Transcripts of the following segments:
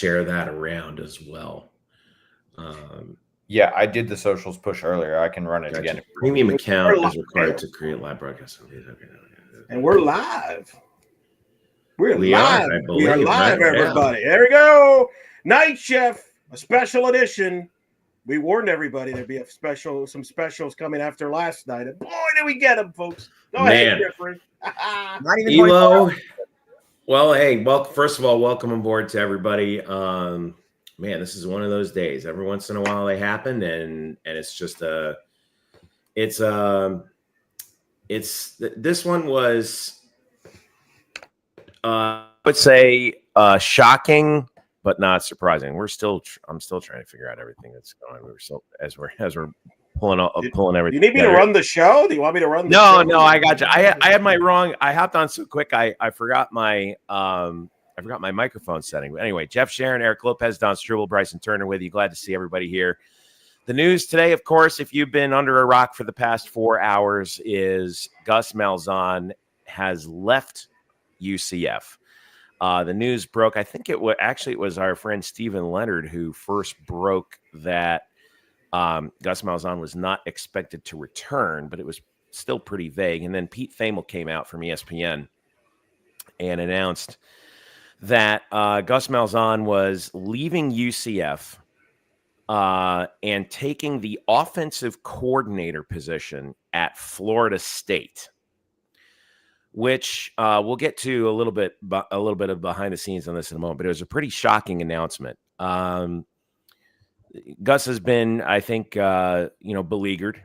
share that around as well. Yeah, I did the socials push earlier. I can run it Gotcha. again. Premium account is required to create live broadcast. And we're live. We are live, right? everybody. Yeah. There we go. KnightShift, a special edition. We warned everybody there'd be some specials coming after last night. And boy, did we get them, folks. Go ahead, Jeffrey. Elo. Well, hey, first of all, welcome aboard to everybody. Man, this is one of those days. Every once in a while they happen, and it's just this one was I would say shocking, but not surprising. I'm still trying to figure out everything that's going on. As we're pulling everything. You need me to run the show? Do you want me to run the show? No, I got you. I had my wrong. I hopped on so quick. I forgot my microphone setting. But anyway, Jeff Sharon, Eric Lopez, Don Strouble, Bryson Turner with you. Glad to see everybody here. The news today, of course, if you've been under a rock for the past 4 hours, is Gus Malzahn has left UCF. The news broke. I think it was our friend Stephen Leonard who first broke that Gus Malzahn was not expected to return, but it was still pretty vague. And then Pete Thamel came out from ESPN and announced that Gus Malzahn was leaving UCF and taking the offensive coordinator position at Florida State, which we'll get to a little bit of behind the scenes on this in a moment. But it was a pretty shocking announcement. Gus has been, I think, beleaguered.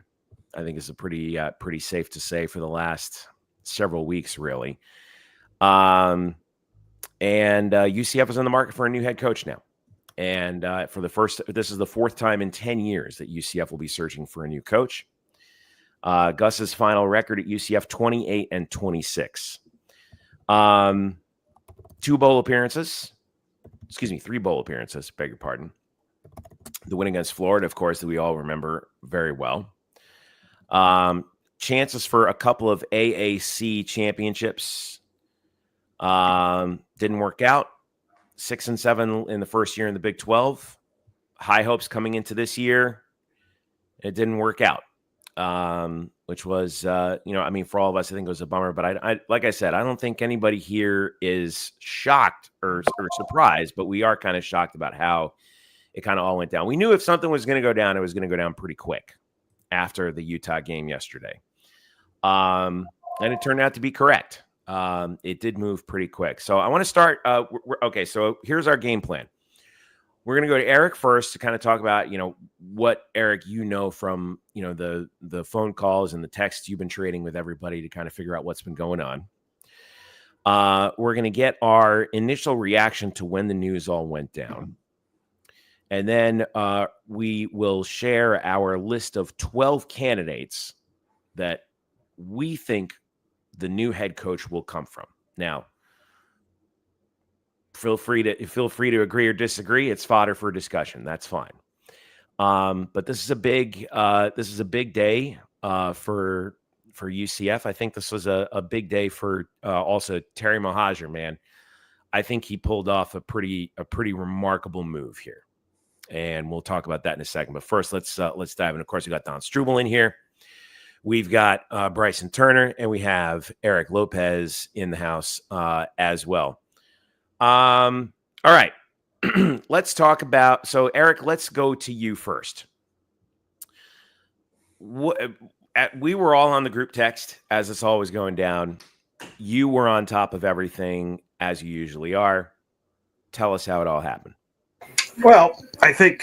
I think it's a pretty safe to say for the last several weeks, really. And UCF is on the market for a new head coach now. And this is the fourth time in 10 years that UCF will be searching for a new coach. Gus's final record at UCF, 28-26. 3 bowl appearances, beg your pardon. The win against Florida, of course, that we all remember very well. Chances for a couple of AAC championships didn't work out. 6-7 in the first year in the Big 12. High hopes coming into this year. It didn't work out, which was, for all of us, I think it was a bummer. But I like I said, I don't think anybody here is shocked or surprised, but we are kind of shocked about how it kind of all went down. We knew if something was going to go down, it was going to go down pretty quick after the Utah game yesterday. And it turned out to be correct. It did move pretty quick. So I want to start. Okay, so here's our game plan. We're going to go to Eric first to kind of talk about, what, Eric, from, the phone calls and the texts you've been trading with everybody to kind of figure out what's been going on. We're going to get our initial reaction to when the news all went down. And then we will share our list of 12 candidates that we think the new head coach will come from. Now, feel free to agree or disagree. It's fodder for discussion. That's fine. But this is a big day for UCF. I think this was a big day for also Terry Mohajir, man. I think he pulled off a pretty remarkable move here. And we'll talk about that in a second. But first, let's dive in. Of course, we got Don Strouble in here. We've got Bryson Turner, and we have Eric Lopez in the house as well. All right. Let's talk about – so, Eric, let's go to you first. We were all on the group text as it's always going down. You were on top of everything, as you usually are. Tell us how it all happened. Well, I think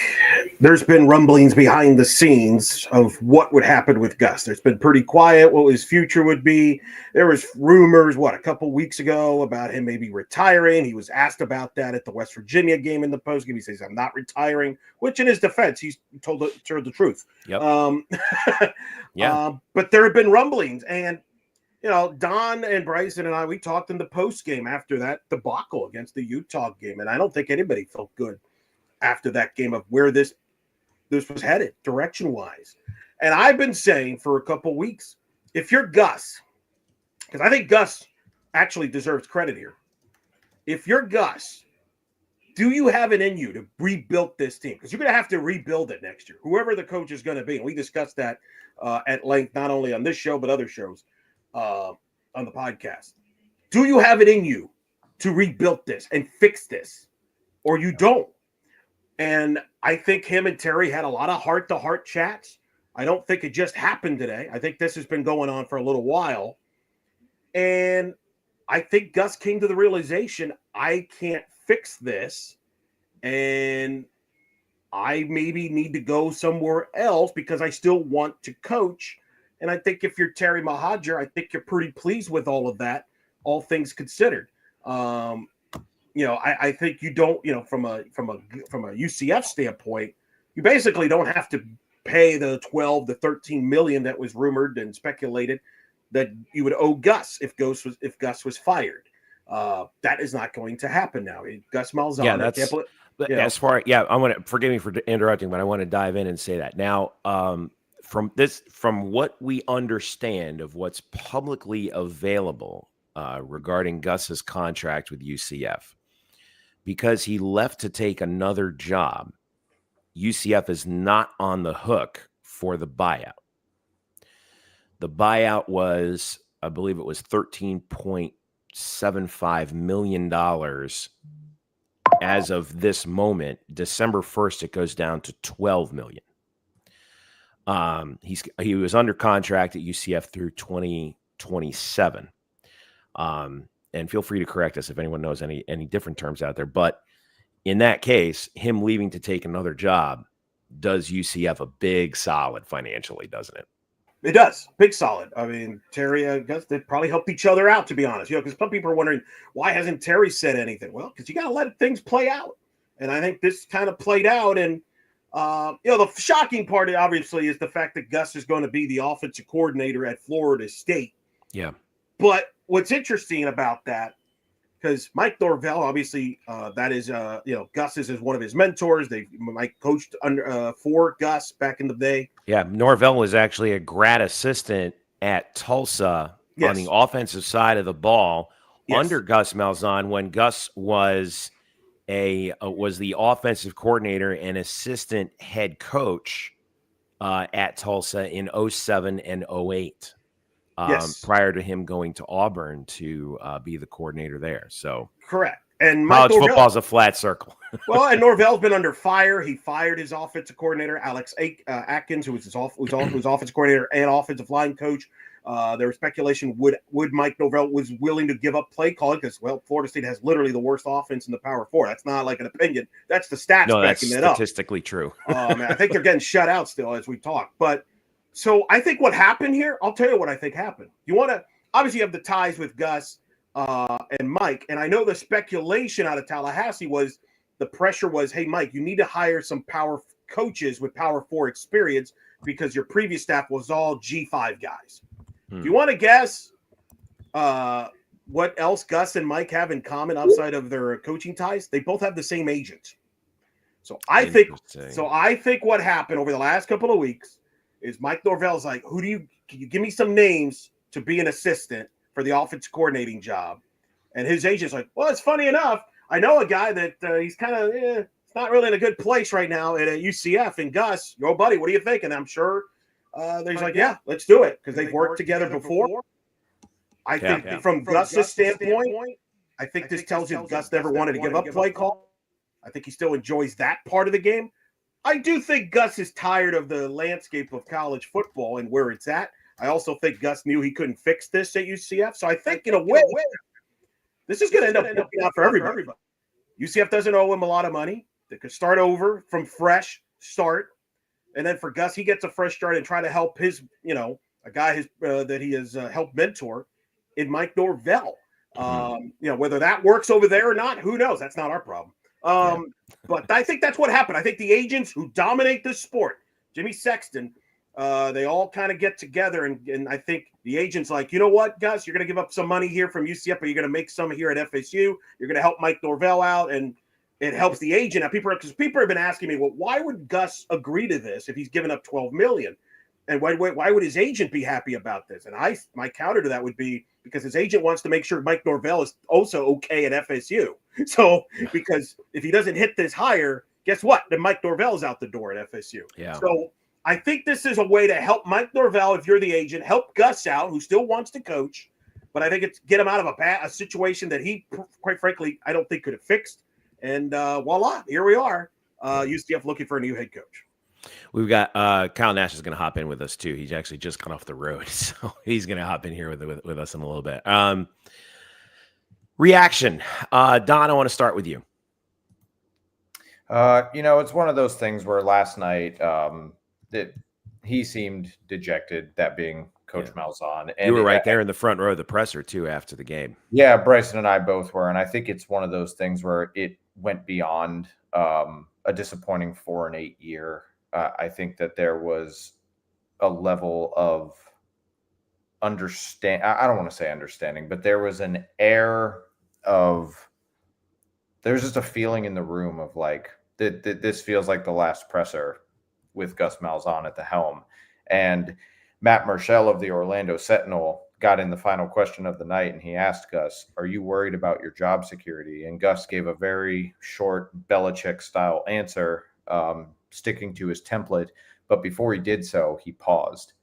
there's been rumblings behind the scenes of what would happen with Gus. There's been pretty quiet what his future would be. There was rumors, a couple weeks ago about him maybe retiring. He was asked about that at the West Virginia game in the postgame. He says, I'm not retiring, which in his defense, he's told the truth. Yep. But there have been rumblings. And, Don and Bryson and I, we talked in the postgame after that debacle against the Utah game. And I don't think anybody felt good after that game of where this was headed direction-wise. And I've been saying for a couple weeks, if you're Gus, because I think Gus actually deserves credit here. If you're Gus, do you have it in you to rebuild this team? Because you're going to have to rebuild it next year, whoever the coach is going to be. And we discussed that at length, not only on this show, but other shows on the podcast. Do you have it in you to rebuild this and fix this, or you don't? And I think him and Terry had a lot of heart-to-heart chats. I don't think it just happened today. I think this has been going on for a little while. And I think Gus came to the realization, I can't fix this, and I maybe need to go somewhere else because I still want to coach. And I think if you're Terry Mahajer, I think you're pretty pleased with all of that, all things considered. I think you don't, from a UCF standpoint, you basically don't have to pay the 12 to 13 million that was rumored and speculated that you would owe Gus if Gus was fired. That is not going to happen now. Gus Malzahn. Yeah, that's as far. Yeah, I want to forgive me for interrupting, but I want to dive in and say that now. From what we understand of what's publicly available regarding Gus's contract with UCF, because he left to take another job, UCF is not on the hook for the buyout. The buyout was, I believe it was $13.75 million as of this moment. December 1st, it goes down to $12 million. He was under contract at UCF through 2027. And feel free to correct us if anyone knows any different terms out there. But in that case, him leaving to take another job does UCF a big solid financially, doesn't it? It does. Big solid. I mean, Terry, Gus, they probably helped each other out, to be honest. Because some people are wondering, why hasn't Terry said anything? Well, because you got to let things play out. And I think this kind of played out. And, the shocking part, obviously, is the fact that Gus is going to be the offensive coordinator at Florida State. Yeah. But what's interesting about that, because Mike Norvell, obviously, that is, Gus is one of his mentors. Mike coached for Gus back in the day. Yeah, Norvell was actually a grad assistant at Tulsa on the offensive side of the ball under Gus Malzahn when Gus was the offensive coordinator and assistant head coach at Tulsa in 07 and 08. Prior to him going to Auburn to be the coordinator there. So correct. And college football is a flat circle. Well, and Norvell's been under fire. He fired his offensive coordinator, Alex Atkins, who was his offensive coordinator and offensive line coach. There was speculation would Mike Norvell was willing to give up play calling because, Florida State has literally the worst offense in the Power Four. That's not like an opinion. That's the stats backing that up. Statistically true. I think they're getting shut out still as we talk. But so I think what happened here, I'll tell you what I think happened. You want to obviously have the ties with Gus and Mike. And I know the speculation out of Tallahassee was the pressure was, hey, Mike, you need to hire some power coaches with Power 4 experience because your previous staff was all G5 guys. Do you want to guess what else Gus and Mike have in common outside of their coaching ties? They both have the same agent. So I think what happened over the last couple of weeks is Mike Norvell's like, can you give me some names to be an assistant for the offensive coordinating job? And his agent's like, well, it's funny enough. I know a guy that he's kind of it's not really in a good place right now at UCF. And Gus, your buddy, what do you think? And I'm sure he's like, yeah, let's do it because they've worked together before. I think from Gus's standpoint, I think this tells you Gus never wanted to give up play call. I think he still enjoys that part of the game. I do think Gus is tired of the landscape of college football and where it's at. I also think Gus knew he couldn't fix this at UCF. So I think in a way, this is going to end up working out for everybody. UCF doesn't owe him a lot of money. They could start over from fresh start. And then for Gus, he gets a fresh start and try to help his, a guy that he has helped mentor in Mike Norvell. Whether that works over there or not, who knows? That's not our problem. But I think that's what happened. I think the agents who dominate this sport, Jimmy Sexton, they all kind of get together. And I think the agent's like, you know what, Gus, you're going to give up some money here from UCF, but you're going to make some here at FSU. You're going to help Mike Norvell out. And it helps the agent. Now, people have been asking me, well, why would Gus agree to this if he's giving up $12 million? And why would his agent be happy about this? And my counter to that would be, because his agent wants to make sure Mike Norvell is also okay at FSU. So because if he doesn't hit this hire, guess what? Then Mike Norvell is out the door at FSU. Yeah. So I think this is a way to help Mike Norvell, if you're the agent, help Gus out, who still wants to coach. But I think it's get him out of a situation that he, quite frankly, I don't think could have fixed. And voila, here we are. UCF looking for a new head coach. We've got Kyle Nash is going to hop in with us too. He's actually just gone off the road, so he's going to hop in here with us in a little bit. Reaction, Don. I want to start with you. It's one of those things where last night that he seemed dejected. That being Coach Malzahn, and you were right there in the front row of the presser too after the game. Yeah, Bryson and I both were, and I think it's one of those things where it went beyond a disappointing 4-8 year. I think that there was a level of I don't want to say understanding, but there was an air of, there's just a feeling in the room of like, this feels like the last presser with Gus Malzahn at the helm. And Matt Marshall of the Orlando Sentinel got in the final question of the night, and he asked Gus, "Are you worried about your job security?" And Gus gave a very short Belichick-style answer, sticking to his template. But before he did so, he paused.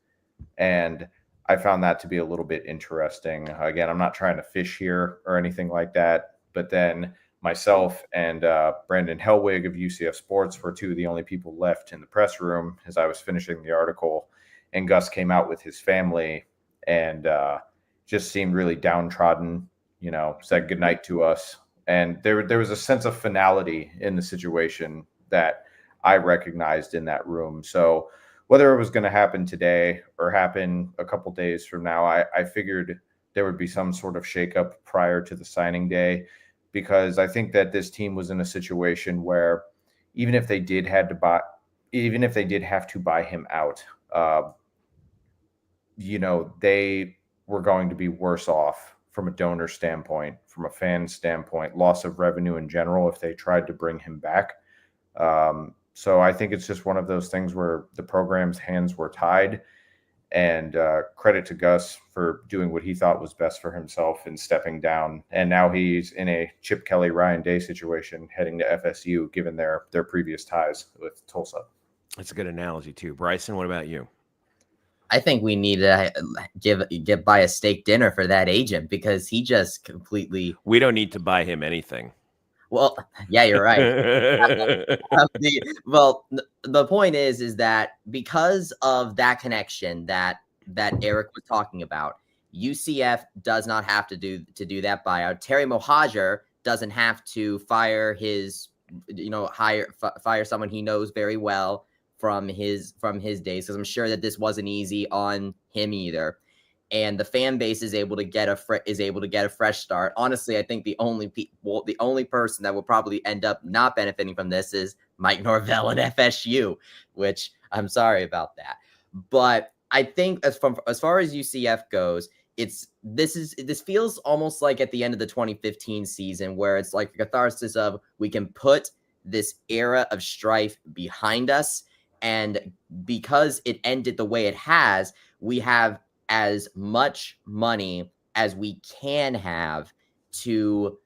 And I found that to be a little bit interesting. Again, I'm not trying to fish here or anything like that. But then myself and Brandon Hellwig of UCF Sports were two of the only people left in the press room as I was finishing the article. And Gus came out with his family and just seemed really downtrodden, said goodnight to us. And there was a sense of finality in the situation that I recognized in that room. So whether it was going to happen today or happen a couple days from now, I figured there would be some sort of shakeup prior to the signing day, because I think that this team was in a situation where even if they did have to buy him out, they were going to be worse off from a donor standpoint, from a fan standpoint, loss of revenue in general if they tried to bring him back. So I think it's just one of those things where the program's hands were tied, and credit to Gus for doing what he thought was best for himself and stepping down. And now he's in a Chip Kelly, Ryan Day situation heading to FSU, given their previous ties with Tulsa. That's a good analogy too. Bryson, what about you? I think we need to buy a steak dinner for that agent, because he just completely. We don't need to buy him anything. Well, yeah, you're right. The point is that because of that connection that Eric was talking about, UCF does not have to do that buyout. Terry Mohajir doesn't have to fire fire someone he knows very well from his days, because I'm sure that this wasn't easy on him either. And the fan base is able to get a fresh start. Honestly, I think the only person that will probably end up not benefiting from this is Mike Norvell at FSU, which I'm sorry about that. But I think as far as UCF goes, this feels almost like at the end of the 2015 season, where it's like a catharsis of, we can put this era of strife behind us. And because it ended the way it has, we have as much money as we can have to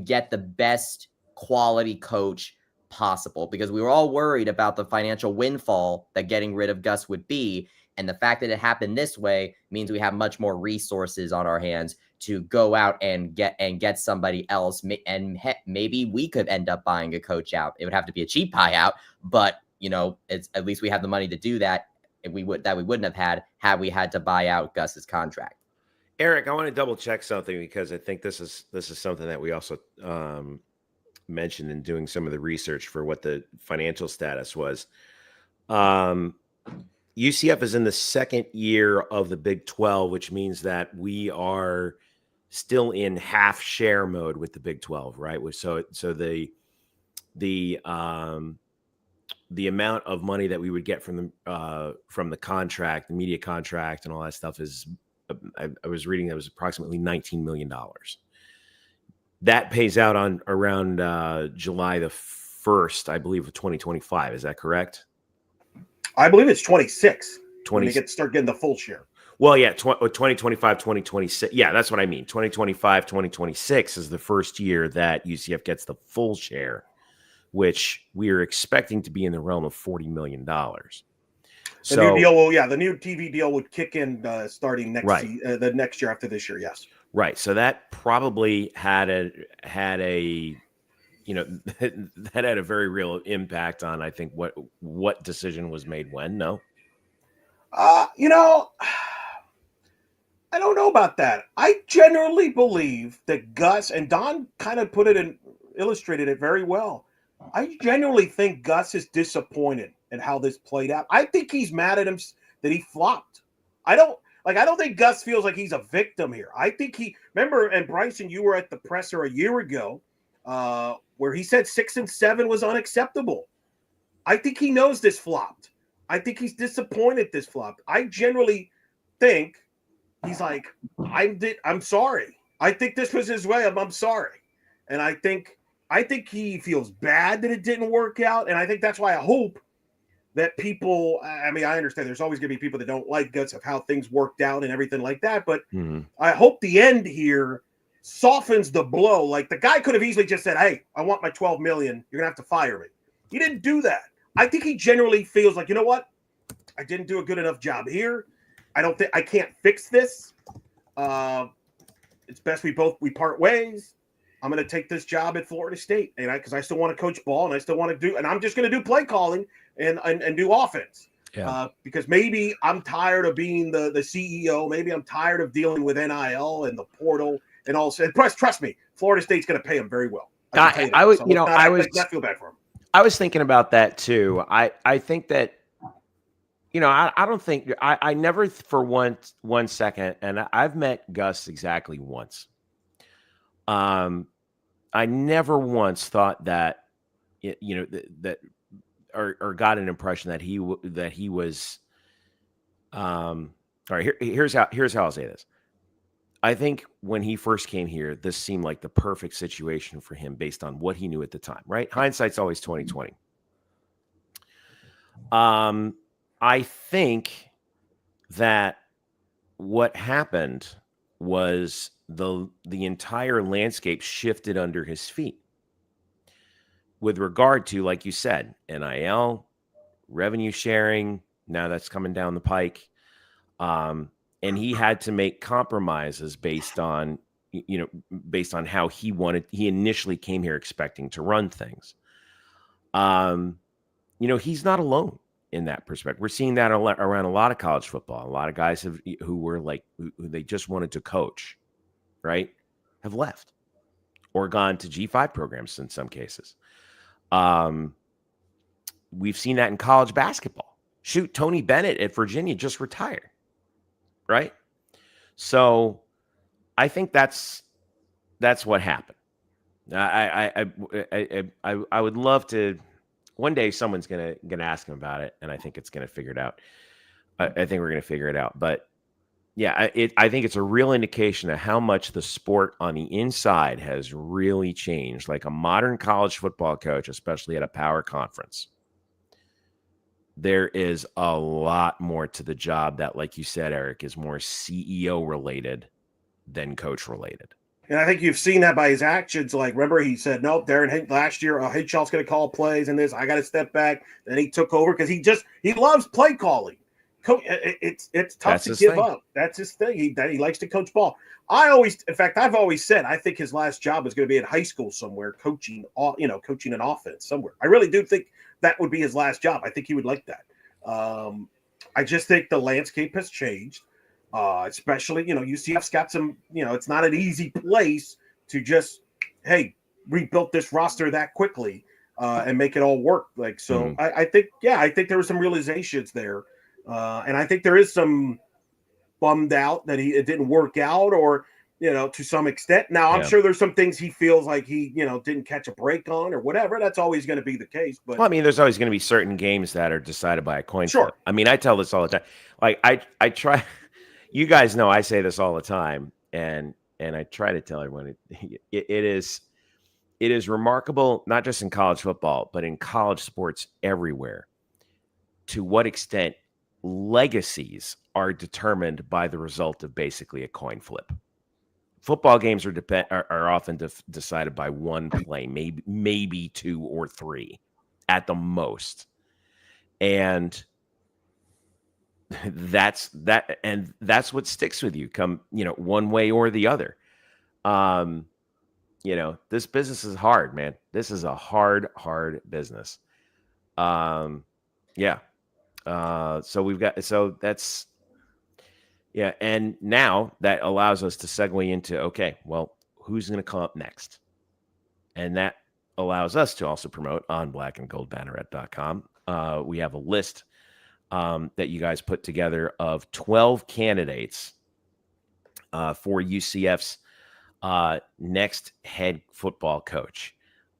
get the best quality coach possible, because we were all worried about the financial windfall that getting rid of Gus would be. And the fact that it happened this way means we have much more resources on our hands to go out and get somebody else. And maybe we could end up buying a coach out. It would have to be a cheap buyout, but it's at least we have the money to do that. We wouldn't have had we had to buy out Gus's contract. Eric, I want to double check something, because I think this is something that we also mentioned in doing some of the research for what the financial status was. UCF is in the second year of the Big 12, which means that we are still in half share mode with the Big 12, right? So the amount of money that we would get from the contract, the media contract, and all that stuff is, I was reading that was approximately $19 million. That pays out on around July the 1st, I believe, of 2025. Is that correct? I believe it's 26. When they start getting the full share. Well, yeah, 2025, 2026. Yeah, that's what I mean. 2025, 2026 is the first year that UCF gets the full share, which we are expecting to be in the realm of $40 million. The new deal the new TV deal would kick in starting the next year after this year. Yes. Right. So that probably had a that had a very real impact on, I think, what decision was made when. No. I don't know about that. I generally believe that Gus, and Don kind of illustrated it very well. I genuinely think Gus is disappointed in how this played out. I think he's mad at him that he flopped. I don't think Gus feels like he's a victim here. I think remember, and Bryson, you were at the presser a year ago where he said 6 and 7 was unacceptable. I think he knows this flopped. I think he's disappointed this flopped. I generally think he's like, I'm sorry. I think this was his way. I'm sorry. And I think he feels bad that it didn't work out. And I think that's why I hope that people, I understand there's always going to be people that don't like Gus of how things worked out and everything like that. But I hope the end here softens the blow. Like, the guy could have easily just said, hey, I want my $12 million. You're going to have to fire me. He didn't do that. I think he generally feels like, you know what? I didn't do a good enough job here. I can't fix this. It's best we part ways. I'm going to take this job at Florida State, and because I still want to coach ball, and I still want to and I'm just going to do play calling and do offense. Yeah. Because maybe I'm tired of being the CEO. Maybe I'm tired of dealing with NIL and the portal and all. And trust me, Florida State's going to pay him very well. I feel bad for him. I was thinking about that too. I think that. I don't think I never for one second, and I've met Gus exactly once. I never once thought that, or got an impression that he was. All right, here's how I'll say this. I think when he first came here, this seemed like the perfect situation for him based on what he knew at the time. Right, hindsight's always 20/20. I think that what happened was the entire landscape shifted under his feet with regard to, like you said, NIL, revenue sharing. Now that's coming down the pike. And he had to make compromises based on how he initially came here expecting to run things. He's not alone in that perspective. We're seeing that around a lot of college football. A lot of guys who they just wanted to coach, right, have left or gone to G5 programs in some cases. We've seen that in college basketball. Shoot, Tony Bennett at Virginia just retired, right? So I think that's what happened. I would love to. One day someone's gonna ask him about it, and I think it's gonna figure it out. I think we're gonna figure it out. But yeah, I think it's a real indication of how much the sport on the inside has really changed. Like a modern college football coach, especially at a power conference, there is a lot more to the job that, like you said, Eric, is more CEO related than coach related. And I think you've seen that by his actions. Like, remember, he said, nope, Darren, last year, Hitchell's going to call plays and this. I got to step back. Then he took over because he loves play calling. It's tough to give up. That's his thing. He likes to coach ball. I've always said, I think his last job is going to be in high school somewhere, coaching an offense somewhere. I really do think that would be his last job. I think he would like that. I just think the landscape has changed. Especially, UCF's got some, it's not an easy place to just, hey, rebuild this roster that quickly and make it all work. Like, so I think there were some realizations there. And I think there is some bummed out that it didn't work out or, to some extent. Now, I'm sure there's some things he feels like he, didn't catch a break on or whatever. That's always going to be the case. But there's always going to be certain games that are decided by a coin flip. Sure. I tell this all the time. Like, I try. You guys know I say this all the time, and I try to tell everyone it is remarkable, not just in college football, but in college sports everywhere, to what extent legacies are determined by the result of basically a coin flip. Football games are often decided by one play, maybe 2 or 3 at the most. And that's what sticks with you come, one way or the other. This business is hard, man. This is a hard business. Yeah. And now that allows us to segue into, okay, well, who's going to come up next? And that allows us to also promote on blackandgoldbanneret.com. We have a list that you guys put together of 12 candidates for UCF's next head football coach.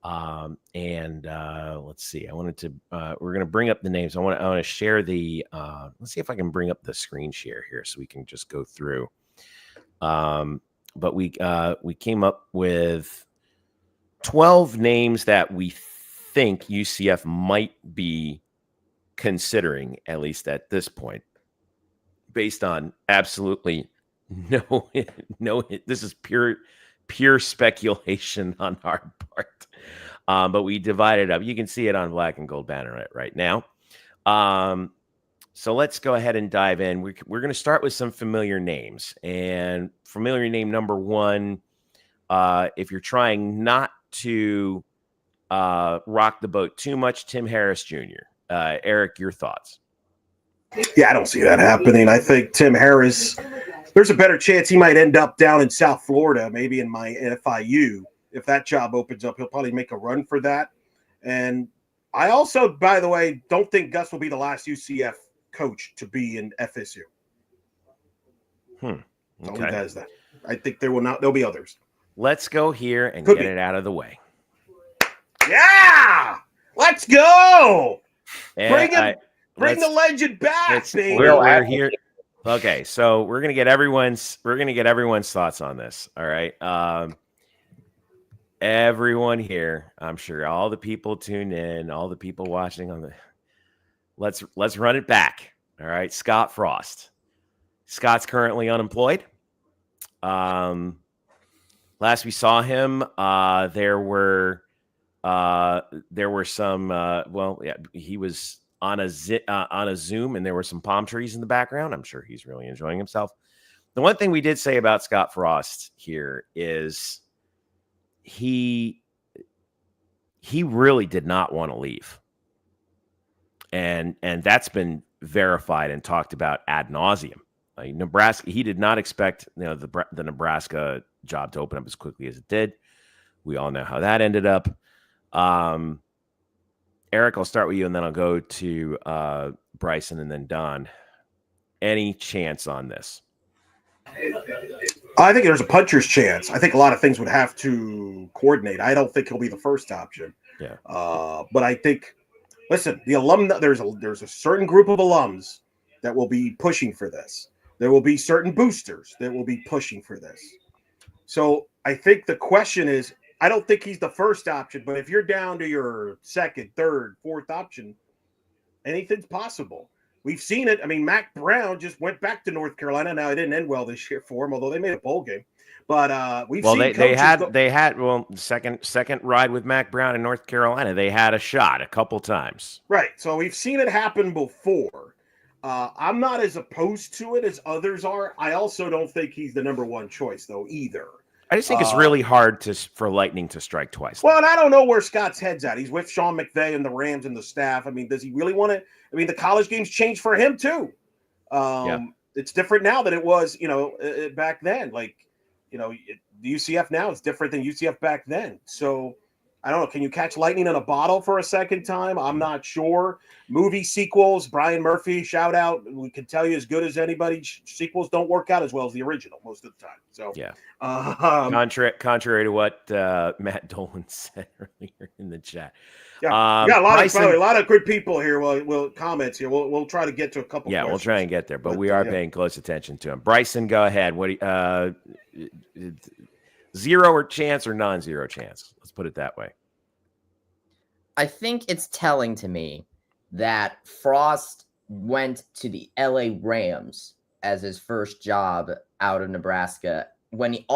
Let's see. We're going to bring up the names. I want to share let's see if I can bring up the screen share here so we can just go through. But we came up with 12 names that we think UCF might be considering, at least at this point, based on absolutely no, this is pure speculation on our part. But we divided up. You can see it on Black and Gold Banneret right now. So let's go ahead and dive in. We're going to start with some familiar names. And familiar name number 1, if you're trying not to rock the boat too much, Tim Harris Jr. Eric, your thoughts? Yeah, I don't see that happening. I think Tim Harris, there's a better chance he might end up down in South Florida, maybe in my FIU. If that job opens up, he'll probably make a run for that. And I also, by the way, don't think Gus will be the last UCF coach to be in FSU. Okay. That is that. I think there'll be others. Let's go here and get it out of the way. Yeah! Let's go! And Bring the legend back, baby. We're here. Okay, so we're gonna get everyone's thoughts on this. All right. Everyone here, I'm sure all the people tuned in, all the people watching let's run it back. All right. Scott Frost. Scott's currently unemployed. Last we saw him, there were some he was on a Zoom, and there were some palm trees in the background. I'm sure he's really enjoying himself. The one thing we did say about Scott Frost here is he really did not want to leave. And that's been verified and talked about ad nauseum. Like Nebraska, he did not expect the Nebraska job to open up as quickly as it did. We all know how that ended up. Eric, I'll start with you, and then I'll go to Bryson and then Don. Any chance on this? I think there's a puncher's chance. I think a lot of things would have to coordinate. I don't think he'll be the first option. Yeah. But I think, listen, the alumni, there's a certain group of alums that will be pushing for this. There will be certain boosters that will be pushing for this. So I think the question is, I don't think he's the first option, but if you're down to your second, third, fourth option, anything's possible. We've seen it. I mean, Mac Brown just went back to North Carolina. Now it didn't end well this year for him, although they made a bowl game. But we've seen they had second ride with Mac Brown in North Carolina. They had a shot a couple times. Right. So we've seen it happen before. I'm not as opposed to it as others are. I also don't think he's the number one choice, though, either. I just think it's really hard for Lightning to strike twice. Well, and I don't know where Scott's head's at. He's with Sean McVay and the Rams and the staff. I mean, does he really want to? I mean, the college game's changed for him too. It's different now than it was, back then. Like, the UCF now is different than UCF back then. So I don't know. Can you catch lightning in a bottle for a second time? I'm not sure. Movie sequels, Brian Murphy, shout out. We can tell you as good as anybody. Sequels don't work out as well as the original most of the time. So yeah. Contrary to what Matt Dolan said earlier in the chat. Yeah, we got a lot of good people here. We'll comments here. We'll try to get to a couple. Yeah, we'll try and get there, but we are paying close attention to him. Bryson, go ahead. What? Zero or chance or non-zero chance? Let's put it that way. I think it's telling to me that Frost went to the LA Rams as his first job out of Nebraska, when he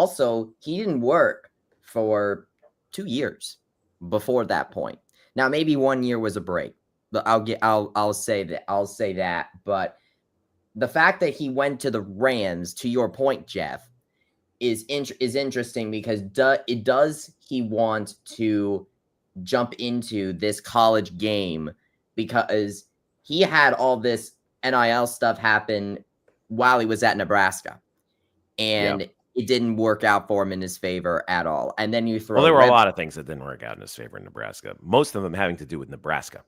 didn't work for 2 years before that point. Now maybe 1 year was a break, but I'll say that. But the fact that he went to the Rams, to your point, Jeff, is interesting because does he want to jump into this college game, because he had all this NIL stuff happen while he was at Nebraska, and it didn't work out for him in his favor at all. And then you throw there were a lot of things that didn't work out in his favor in Nebraska, most of them having to do with Nebraska.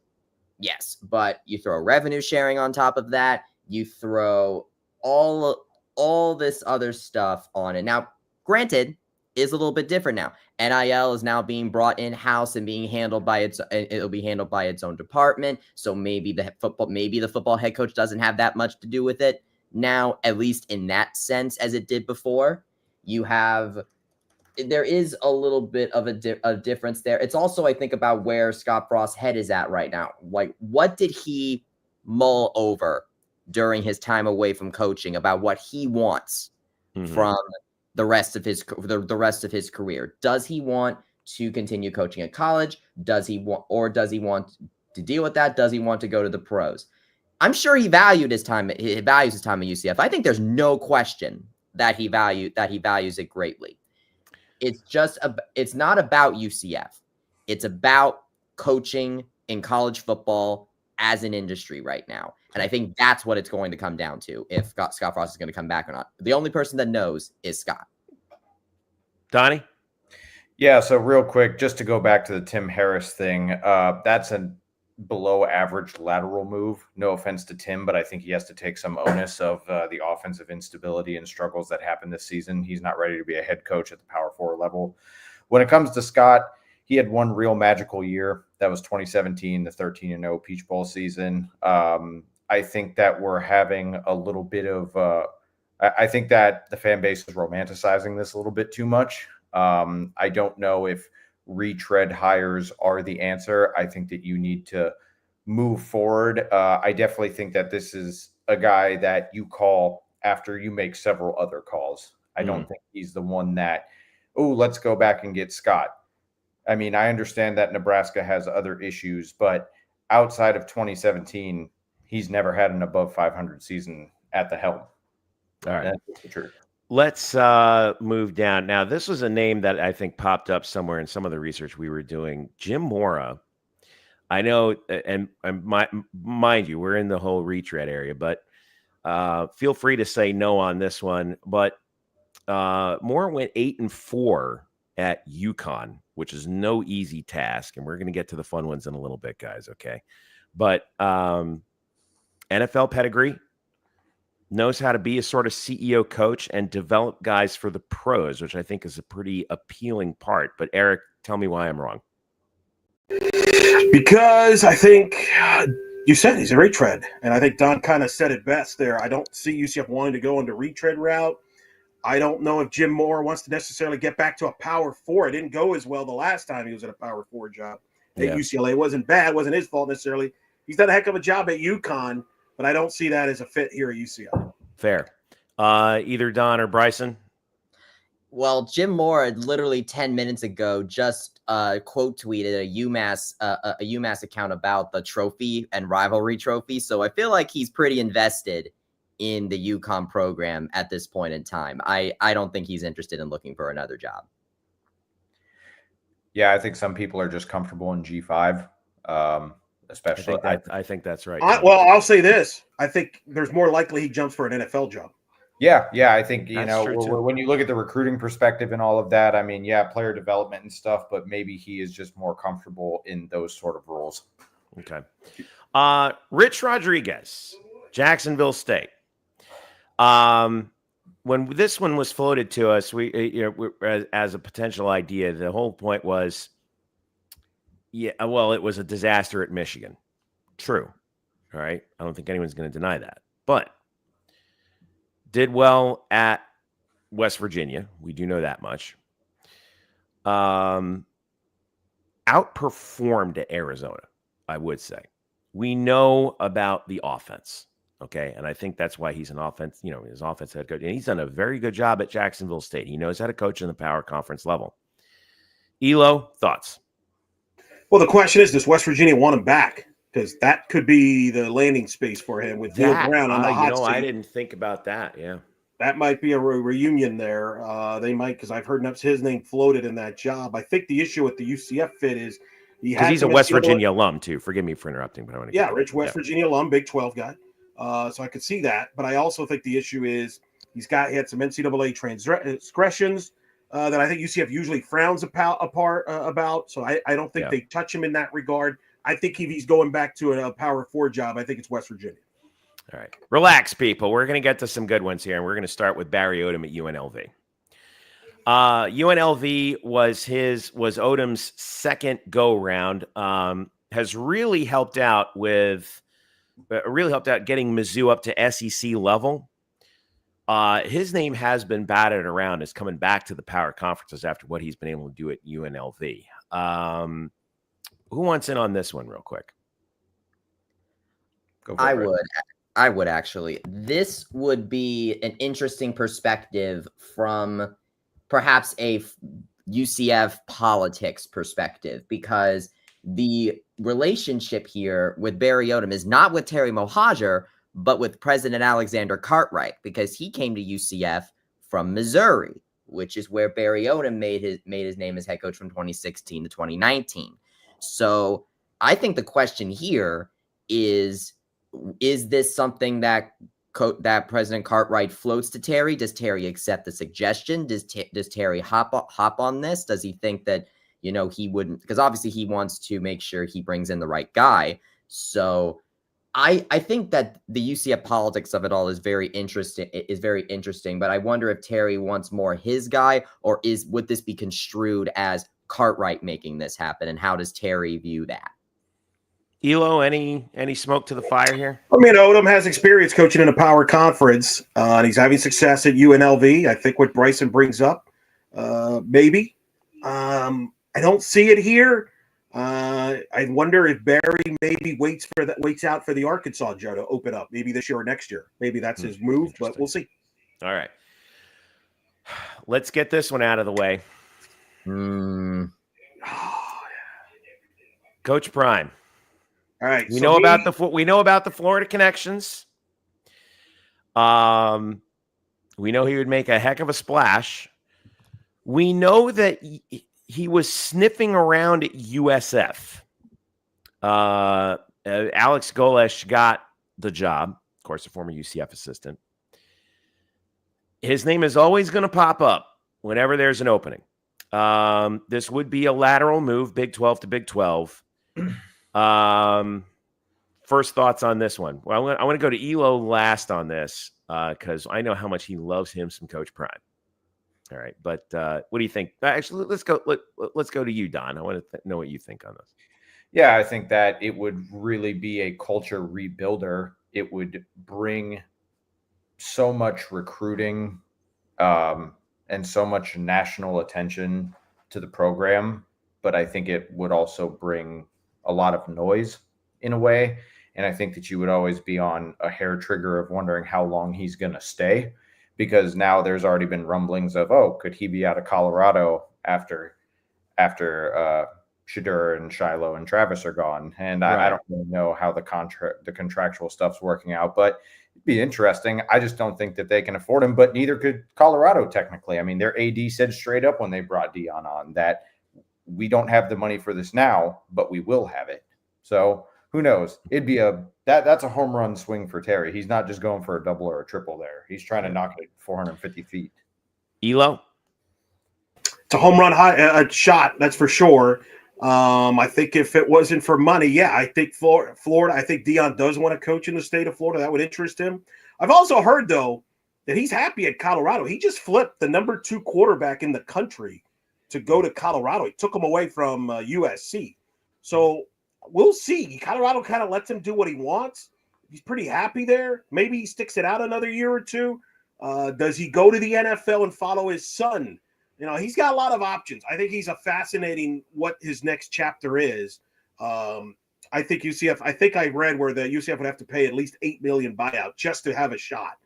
Yes, but you throw revenue sharing on top of that. You throw all this other stuff on it. Now, granted, is a little bit different now. NIL is now being brought in-house and being handled by it'll be handled by its own department. So maybe the football head coach doesn't have that much to do with it now, at least in that sense, as it did before. There is a little bit of a difference there. It's also, I think, about where Scott Frost's head is at right now. Like, what did he mull over during his time away from coaching about what he wants from the rest of his career? Does he want to continue coaching at college? Does he want to deal with that? Does he want to go to the pros? I'm sure he values his time at UCF. I think there's no question that he values it greatly. It's not about UCF. It's about coaching in college football as an industry right now. And I think that's what it's going to come down to, if Scott Frost is going to come back or not. The only person that knows is Scott. Donnie? Yeah, so real quick, just to go back to the Tim Harris thing, that's a below average lateral move. No offense to Tim, but I think he has to take some onus of the offensive instability and struggles that happened this season. He's not ready to be a head coach at the Power 4 level. When it comes to Scott, he had one real magical year. That was 2017, the 13-0 Peach Bowl season. I think that we're having a little bit of I think that the fan base is romanticizing this a little bit too much. I don't know if retread hires are the answer. I think that you need to move forward. I definitely think that this is a guy that you call after you make several other calls. I don't think he's the one that, let's go back and get Scott. I mean, I understand that Nebraska has other issues, but outside of 2017, he's never had an above 500 season at the helm. All right. That's the truth. Let's move down. Now, this was a name that I think popped up somewhere in some of the research we were doing. Jim Mora. I know, and mind you, we're in the whole retread area, but feel free to say no on this one. But Mora went 8-4 at UConn, which is no easy task. And we're going to get to the fun ones in a little bit, guys. Okay. But NFL pedigree, knows how to be a sort of CEO coach and develop guys for the pros, which I think is a pretty appealing part. But Eric, tell me why I'm wrong. Because I think you said he's a retread, and I think Don kind of said it best there. I don't see UCF wanting to go into retread route. I don't know if Jim Mora wants to necessarily get back to a Power 4. It didn't go as well the last time he was at a Power 4 job at UCLA. It wasn't bad. It wasn't his fault necessarily. He's done a heck of a job at UConn, but I don't see that as a fit here at UCF. Fair. Either Don or Bryson? Well, Jim Mora literally 10 minutes ago just quote tweeted a UMass account about the trophy and rivalry trophy. So I feel like he's pretty invested in the UConn program at this point in time. I don't think he's interested in looking for another job. Yeah, I think some people are just comfortable in G5, especially. I think that's right. I'll say this. I think there's more likely he jumps for an NFL job. Yeah. I think, That's true too. when you look at the recruiting perspective and all of that, I mean, yeah, player development and stuff, but maybe he is just more comfortable in those sort of roles. Okay. Rich Rodriguez, Jacksonville State. When this one was floated to us, we as a potential idea, the whole point was, it was a disaster at Michigan. True. All right. I don't think anyone's going to deny that, but did well at West Virginia. We do know that much. Outperformed at Arizona, I would say. We know about the offense. Okay. And I think that's why he's an offense, his offense head coach. And he's done a very good job at Jacksonville State. He knows how to coach in the power conference level. Elo, thoughts? Well, the question is, does West Virginia want him back? Because that could be the landing space for him with Neil Brown on the hot seat. I didn't think about that. Yeah. That might be a reunion there. They might, because I've heard his name floated in that job. I think the issue with the UCF fit is he's a West Virginia alum too. Forgive me for interrupting, but I want to West Virginia alum, Big 12 guy. So I could see that, but I also think the issue is he had some NCAA transgressions that I think UCF usually frowns about. So I don't think they touch him in that regard. I think if he's going back to a Power 4 job, I think it's West Virginia. All right. Relax, people. We're going to get to some good ones here, and we're going to start with Barry Odom at UNLV. UNLV was Odom's second go-round. Has really helped out getting Mizzou up to SEC level. His name has been batted around as coming back to the power conferences after what he's been able to do at UNLV. Who wants in on this one real quick? I would actually. This would be an interesting perspective from perhaps a UCF politics perspective, because the relationship here with Barry Odom is not with Terry Mohajir, but with President Alexander Cartwright, because he came to UCF from Missouri, which is where Barry Odom made his name as head coach from 2016 to 2019. So I think the question here is this something that President Cartwright floats to Terry? Does Terry accept the suggestion? Does Terry hop on this? Does he think that, he wouldn't? Because obviously he wants to make sure he brings in the right guy. So I think that the UCF politics of it all is very interesting. But I wonder if Terry wants more his guy, or would this be construed as Cartwright making this happen? And how does Terry view that? Elo, any smoke to the fire here? I mean, Odom has experience coaching in a power conference, and he's having success at UNLV. I think what Bryson brings up, maybe. I don't see it here. I wonder if Barry maybe waits out for the Arkansas job to open up, maybe this year or next year. Maybe that's his move, but we'll see. All right. Let's get this one out of the way. Coach Prime. All right. We know about the Florida connections. We know he would make a heck of a splash. We know that he was sniffing around at USF. Alex Golesh got the job, of course, a former UCF assistant. His name is always going to pop up whenever there's an opening. This would be a lateral move, Big 12 to Big 12. First thoughts on this one. Well, I want to go to Elo last on this because I know how much he loves him some Coach Prime. All right, but what do you think? Actually, let's go to you, Don. I want to know what you think on this. Yeah, I think that it would really be a culture rebuilder. It would bring so much recruiting and so much national attention to the program, but I think it would also bring a lot of noise in a way. And I think that you would always be on a hair trigger of wondering how long he's going to stay, because now there's already been rumblings of, could he be out of Colorado after Shadur and Shiloh and Travis are gone? And right. I don't really know how the contractual stuff's working out, but it'd be interesting. I just don't think that they can afford him, but neither could Colorado technically. I mean, their AD said straight up when they brought Dion on that we don't have the money for this now, but we will have it. So who knows? It'd be that's a home run swing for Terry. He's not just going for a double or a triple there. He's trying to knock it 450 feet. Elo? It's a home run shot, that's for sure. I think if it wasn't for money, I think Florida, I think Dion does want to coach in the state of Florida. That would interest him. I've also heard, though, that he's happy at Colorado. He just flipped the number 2 quarterback in the country to go to Colorado. He took him away from USC. So we'll see. Colorado kind of lets him do what he wants. He's pretty happy there. Maybe he sticks it out another year or two. Does he go to the NFL and follow his son? He's got a lot of options. I think he's a fascinating what his next chapter is. I think UCF. I think I read where the UCF would have to pay at least $8 million buyout just to have a shot.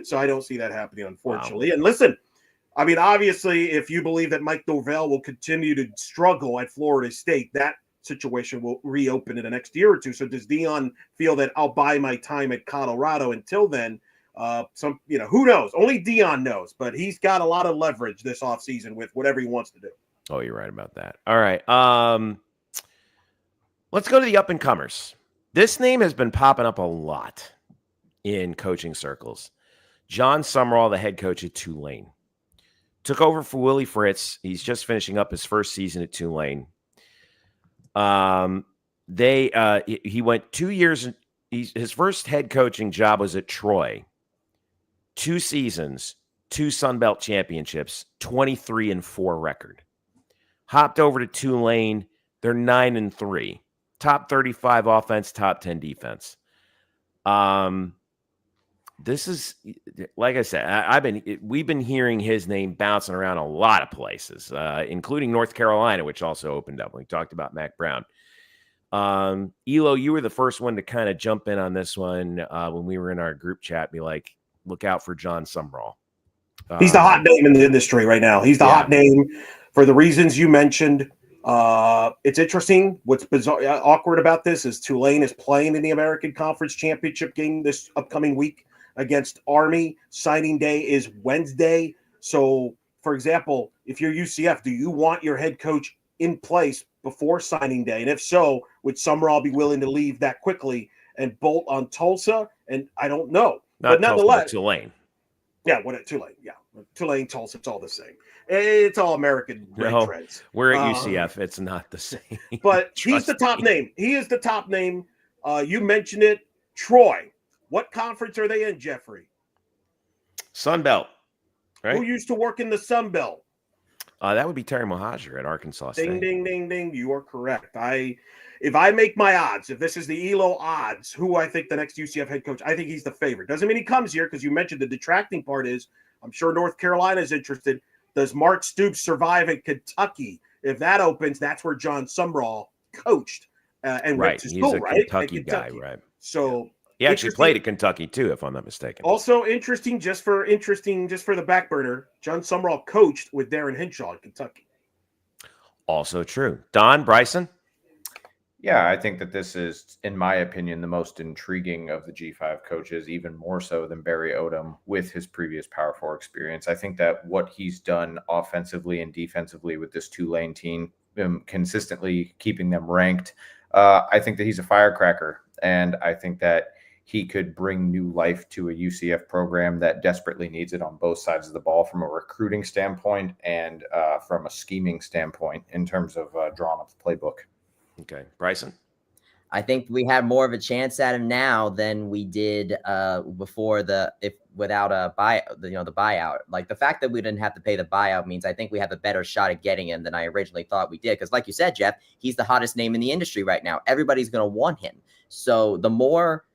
So I don't see that happening, unfortunately. Wow. And listen, I mean, obviously, if you believe that Mike Norvell will continue to struggle at Florida State, that situation will reopen in the next year or two. So does Deion feel that I'll buy my time at Colorado until then? Who knows? Only Deion knows, but he's got a lot of leverage this offseason with whatever he wants to do. Oh, you're right about that. All right. Let's go to the up-and-comers. This name has been popping up a lot in coaching circles. John Sumrall, the head coach at Tulane. Took over for Willie Fritz. He's just finishing up his first season at Tulane. He went 2 years. His first head coaching job was at Troy. 2 seasons, 2 Sun Belt championships, 23-4 record. Hopped over to Tulane. They're 9-3. Top 35 offense, top 10 defense. This is, like I said, we've been hearing his name bouncing around a lot of places, including North Carolina, which also opened up. We talked about Mac Brown. Elo, you were the first one to kind of jump in on this one when we were in our group chat. Be like, look out for John Sumrall. He's the hot name in the industry right now. He's the hot name for the reasons you mentioned. It's interesting. What's bizarre, awkward about this is Tulane is playing in the American Conference Championship game this upcoming week against Army. Signing day is Wednesday. So, for example, if you're UCF, do you want your head coach in place before signing day? And if so, would Sumrall be willing to leave that quickly and bolt on Tulsa? And I don't know. But nonetheless, Tulane. Yeah, Tulane. Yeah, Tulane, Tulsa, it's all the same. It's all American trends. We're at UCF. It's not the same. But he's the top name. He is the top name. You mentioned it. Troy. What conference are they in, Jeffrey? Sun Belt. Right? Who used to work in the Sun Belt? That would be Terry Mohajir at Arkansas State. Ding, ding, ding, ding. You are correct. If I make my odds, if this is the ELO odds, who I think the next UCF head coach, I think he's the favorite. Doesn't mean he comes here because you mentioned the detracting part is I'm sure North Carolina is interested. Does Mark Stoops survive at Kentucky? If that opens, that's where John Sumrall coached and went to school, he's a Kentucky guy, right? So he actually played at Kentucky too, if I'm not mistaken. Also interesting, just for the back burner, John Sumrall coached with Darren Hinshaw at Kentucky. Also true. Don, Bryson? Yeah, I think that this is, in my opinion, the most intriguing of the G5 coaches, even more so than Barry Odom with his previous Power 4 experience. I think that what he's done offensively and defensively with this Tulane team, consistently keeping them ranked, I think that he's a firecracker. And I think that he could bring new life to a UCF program that desperately needs it on both sides of the ball from a recruiting standpoint and from a scheming standpoint in terms of drawing up the playbook. Okay. Bryson? I think we have more of a chance at him now than we did before without a the buyout. Like the fact that we didn't have to pay the buyout means I think we have a better shot at getting him than I originally thought we did. Because like you said, Jeff, he's the hottest name in the industry right now. Everybody's going to want him. So the more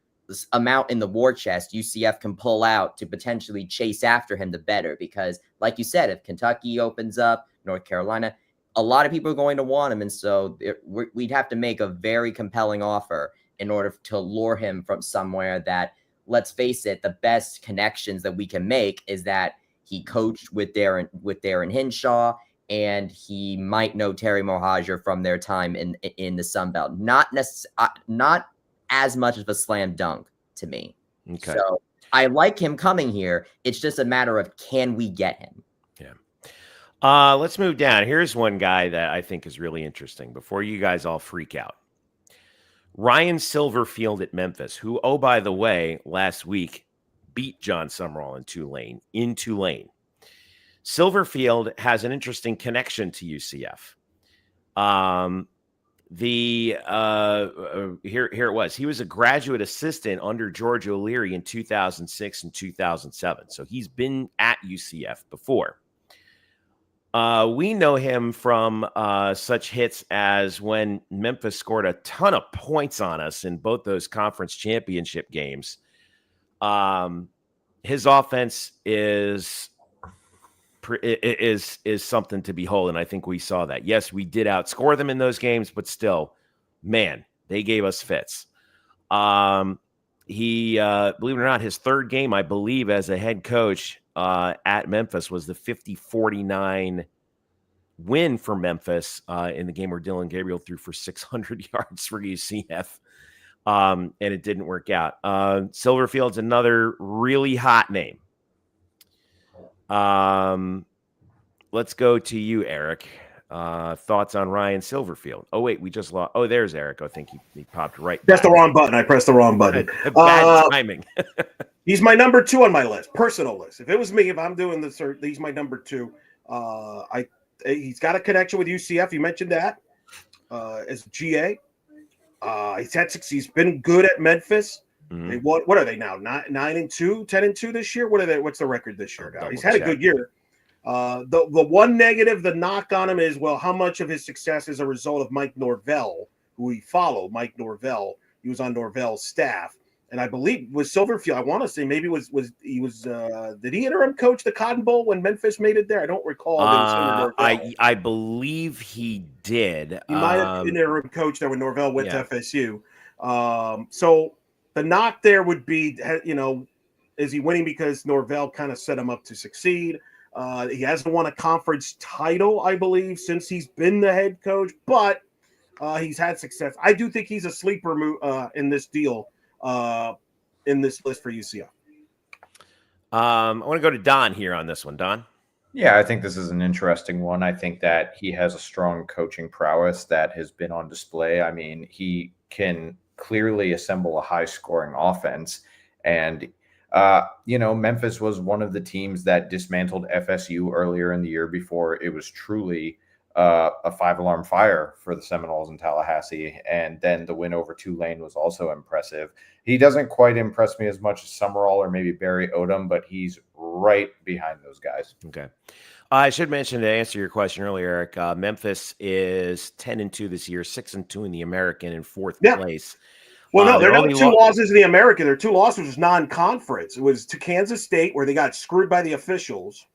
amount in the war chest UCF can pull out to potentially chase after him, the better. Because like you said, if Kentucky opens up, North Carolina, a lot of people are going to want him. And so we'd have to make a very compelling offer in order to lure him from somewhere that, let's face it, the best connections that we can make is that he coached with Darren Hinshaw, and he might know Terry Mohajir from their time in the Sun Belt. Not as much of a slam dunk to me. Okay. So I like him coming here. It's just a matter of, can we get him? Let's move down. Here's one guy that I think is really interesting before you guys all freak out. Ryan Silverfield at Memphis, who, oh, by the way, last week beat John Sumrall in Tulane. Silverfield has an interesting connection to UCF. Here it was. He was a graduate assistant under George O'Leary in 2006 and 2007. So he's been at UCF before. We know him from such hits as when Memphis scored a ton of points on us in both those conference championship games. His offense is something to behold, and I think we saw that. Yes, we did outscore them in those games, but still, man, they gave us fits. He, believe it or not, his third game, I believe, as a head coach at Memphis was the 50-49 win for Memphis in the game where Dylan Gabriel threw for 600 yards for UCF, and it didn't work out. Silverfield's another really hot name. Let's go to you, Eric. Thoughts on Ryan Silverfield? Oh, wait, we just lost. Oh, there's Eric. I think he popped right. That's the wrong button. I pressed the wrong button. Bad timing. He's my number 2 on my list, personal list. If it was me, if I'm doing this, he's my number 2. He's got a connection with UCF. You mentioned that as GA. He's been good at Memphis. Mhm. What are they now? 9-2, 10-2 this year. What are they? What's the record this year, guys? He's had a good year. The one negative, the knock on him is, well, how much of his success is a result of Mike Norvell, who we follow. Mike Norvell. He was on Norvell's staff. And I believe with Silverfield, I want to say maybe did he interim coach the Cotton Bowl when Memphis made it there? I don't recall. I believe he did. He might have interim coach there when Norvell went to FSU. So the knock there would be, is he winning because Norvell kind of set him up to succeed? He hasn't won a conference title, I believe, since he's been the head coach, but he's had success. I do think he's a sleeper move in this deal. In this list for UCF. I want to go to Don here on this one. Don? Yeah, I think this is an interesting one. I think that he has a strong coaching prowess that has been on display. I mean, he can clearly assemble a high-scoring offense. And, Memphis was one of the teams that dismantled FSU earlier in the year before it was truly a 5-alarm fire for the Seminoles in Tallahassee. And then the win over Tulane was also impressive. He doesn't quite impress me as much as Summerall or maybe Barry Odom, but he's right behind those guys. Okay. I should mention, to answer your question earlier, Eric, Memphis is 10-2 this year, 6-2 in the American, in 4th place. Well, no, they're not 2 losses in the American. Their 2 losses was non-conference. It was to Kansas State, where they got screwed by the officials.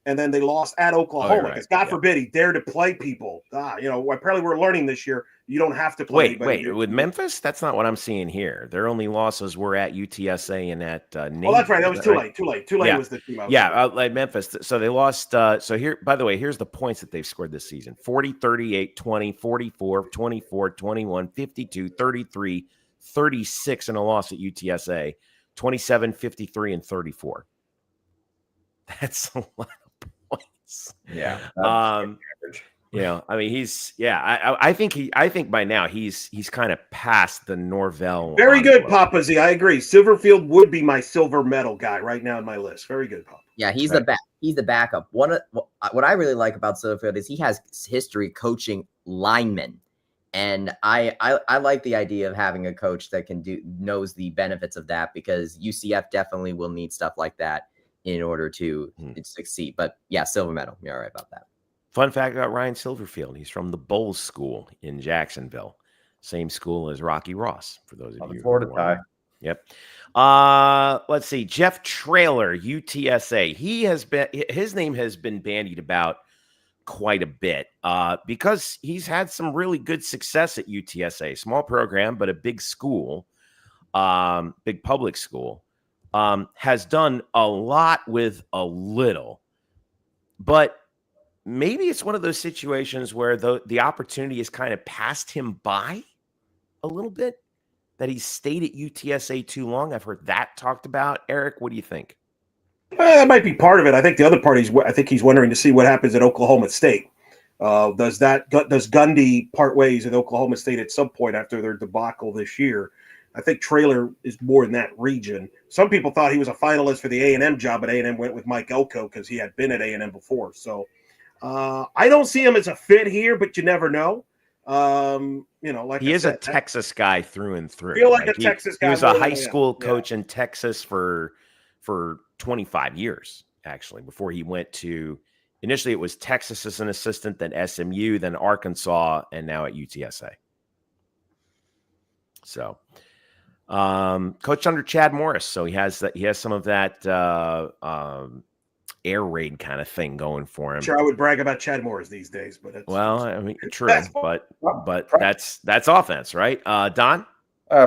And then they lost at Oklahoma because God forbid he dared to play people. Apparently we're learning this year you don't have to play. Wait, with Memphis? That's not what I'm seeing here. Their only losses were at UTSA and at Navy. Oh, that's right. That was Tulane. Tulane was the team. Like Memphis. So they lost. So here, by the way, here's the points that they've scored this season: 40, 38, 20, 44, 24, 21, 52, 33, 36, and a loss at UTSA, 27, 53, and 34. That's a lot. Yeah. I mean, I think by now he's kind of past the Norvell. Very good, Papa Z. I agree. Silverfield would be my silver medal guy right now in my list. Very good, Papa. Yeah, he's the backup. What I really like about Silverfield is he has history coaching linemen. And I like the idea of having a coach that knows the benefits of that, because UCF definitely will need stuff like that in order to succeed. But yeah, silver medal. You're all right about that. Fun fact about Ryan Silverfield: he's from the Bowles School in Jacksonville, same school as Rocky Ross. For those of you, Florida tie. Yep. Let's see. Jeff Traylor, UTSA. His name has been bandied about quite a bit because he's had some really good success at UTSA. Small program, but a big school, big public school. Has done a lot with a little, but maybe it's one of those situations where the opportunity has kind of passed him by a little bit, that he's stayed at UTSA too long. I've heard that talked about. Eric, what do you think? That might be part of it. I think the other part I think he's wondering to see what happens at Oklahoma State. Does Gundy part ways at Oklahoma State at some point after their debacle this year? I think Traylor is more in that region. Some people thought he was a finalist for the A&M job, but A&M went with Mike Elko because he had been at A&M before. So I don't see him as a fit here, but you never know. He is a Texas guy through and through. Feel like a Texas guy. He was a high school coach in Texas for 25 years, actually, before he went to – initially it was Texas as an assistant, then SMU, then Arkansas, and now at UTSA. So – coached under Chad Morris, so he has some of that air raid kind of thing going for him. Sure, I would brag about Chad Morris these days, but it's, Well, I mean, true, but props, that's offense, right? Don?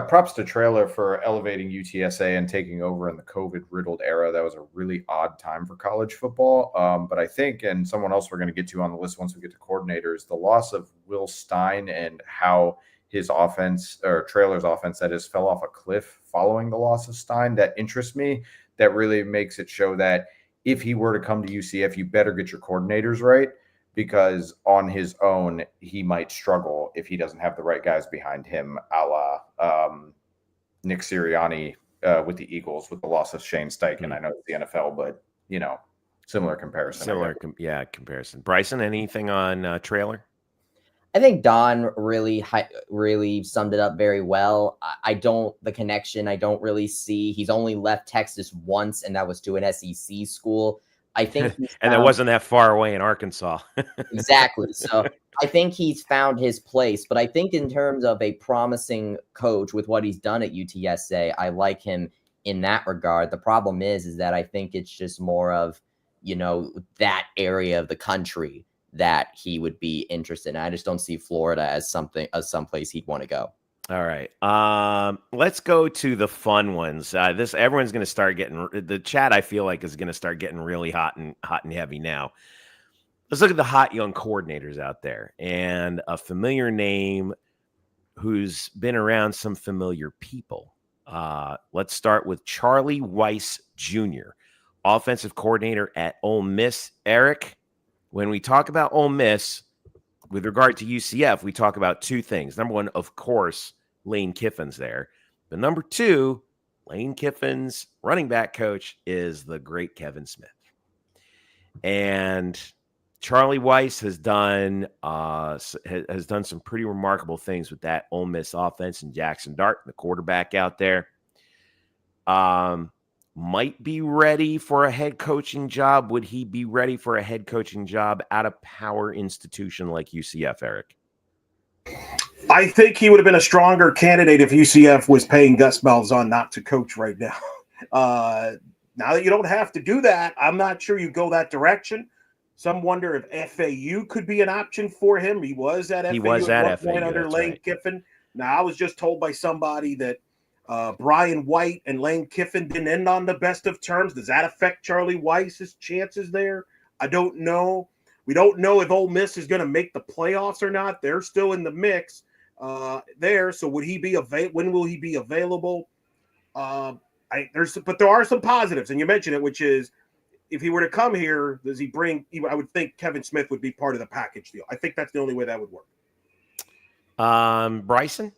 props to Trailer for elevating UTSA and taking over in the COVID-riddled era. That was a really odd time for college football. But I think, and someone else we're going to get to on the list once we get to coordinators, the loss of Will Stein and how his offense, or Trailer's offense, that is, fell off a cliff following the loss of Stein, that interests me. That really makes it show that if he were to come to UCF, you better get your coordinators right, because on his own, he might struggle if he doesn't have the right guys behind him, a la Nick Sirianni with the Eagles with the loss of Shane Steichen. I know it's the NFL, but, you know, similar comparison. Comparison. Bryson, anything on Trailer? I think Don really summed it up very well. The connection I don't really see. He's only left Texas once, and that was to an SEC school. I think and that wasn't that far away in Arkansas. Exactly. So I think he's found his place. But I think in terms of a promising coach with what he's done at UTSA, I like him in that regard. The problem is that I think it's just more of, you know, that area of the country that he would be interested in. I just don't see Florida as someplace he'd want to go. All right. Let's go to the fun ones. Everyone's going to start getting the chat. I feel like is going to start getting really hot and heavy now. Let's look at the hot young coordinators out there, and a familiar name who's been around some familiar people. Let's start with Charlie Weiss Jr., offensive coordinator at Ole Miss. Eric, when we talk about Ole Miss, with regard to UCF, we talk about two things. Number one, of course, Lane Kiffin's there. But number two, Lane Kiffin's running back coach is the great Kevin Smith. And Charlie Weiss has done some pretty remarkable things with that Ole Miss offense, and Jackson Dart, the quarterback out there. Might be ready for a head coaching job. Would he be ready for a head coaching job at a power institution like UCF, Eric? I think he would have been a stronger candidate if UCF was paying Gus Malzahn not to coach right now. Now that you don't have to do that, I'm not sure you go that direction. Some wonder if FAU could be an option for him. He was at FAU under Lane Kiffin. Now, I was just told by somebody that Brian White and Lane Kiffin didn't end on the best of terms. Does that affect Charlie Weiss's chances there? I don't know. We don't know if Ole Miss is going to make the playoffs or not. They're still in the mix there. So would he be when will he be available? But there are some positives, and you mentioned it, which is if he were to come here, does he bring? I would think Kevin Smith would be part of the package deal. I think that's the only way that would work. Bryson.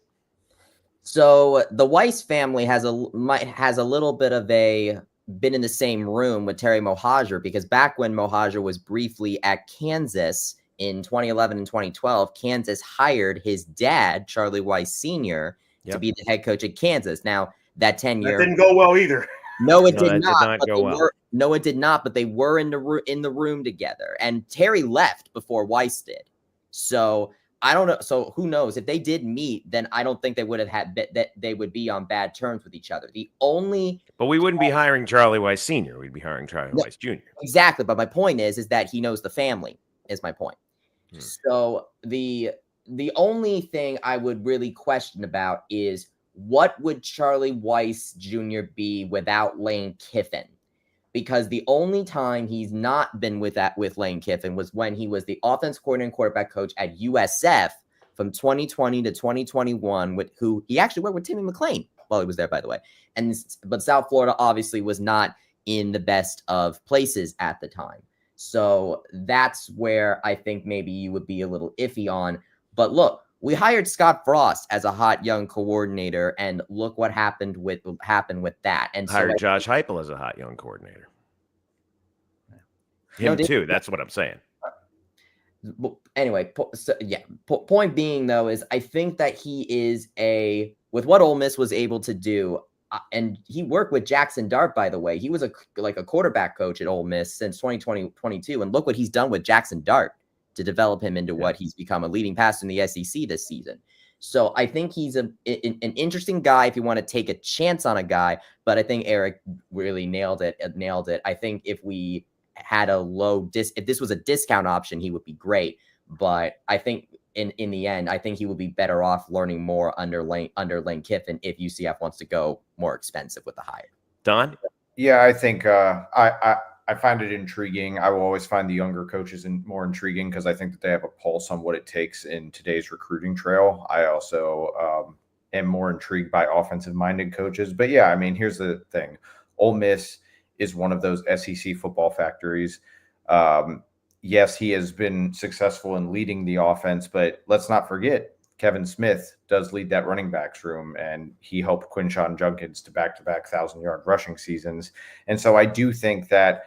So the Weiss family has a little bit of been in the same room with Terry Mohajir, because back when Mohajir was briefly at Kansas in 2011 and 2012, Kansas hired his dad, Charlie Weiss Sr., to be the head coach at Kansas. Now that tenure didn't go well either. No, it did not. No, it did not. But they were in the room together, and Terry left before Weiss did. So I don't know. So who knows? If they did meet, then I don't think they would have that they would be on bad terms with each other. But we wouldn't be hiring Charlie Weiss Sr. We'd be hiring Charlie Weiss Jr. Exactly. But my point is that he knows the family, is my point. So the only thing I would really question about is what would Charlie Weiss Jr. be without Lane Kiffin? Because the only time he's not been with Lane Kiffin was when he was the offense coordinator and quarterback coach at USF from 2020 to 2021, who he actually worked with Timmy McClain while he was there, by the way. But South Florida obviously was not in the best of places at the time. So that's where I think maybe you would be a little iffy on. But look, we hired Scott Frost as a hot young coordinator, and look what happened with that. And hired Josh Heupel as a hot young coordinator. Him too. That's what I'm saying. Anyway, point being though is I think that he is with what Ole Miss was able to do, and he worked with Jackson Dart, by the way. He was a quarterback coach at Ole Miss since 2022, and look what he's done with Jackson Dart to develop him into what he's become, a leading passer in the SEC this season. So I think he's an interesting guy if you want to take a chance on a guy, but I think Eric really nailed it. I think if we had a low if this was a discount option, he would be great. But I think in the end, I think he would be better off learning more under Lane Kiffin if UCF wants to go more expensive with the hire. Don? Yeah, I think I find it intriguing. I will always find the younger coaches more intriguing because I think that they have a pulse on what it takes in today's recruiting trail. I also am more intrigued by offensive-minded coaches. But yeah, I mean, here's the thing. Ole Miss is one of those SEC football factories. Yes, he has been successful in leading the offense, but let's not forget Kevin Smith does lead that running backs room, and he helped Quinshon Judkins to back-to-back 1,000-yard rushing seasons. And so I do think that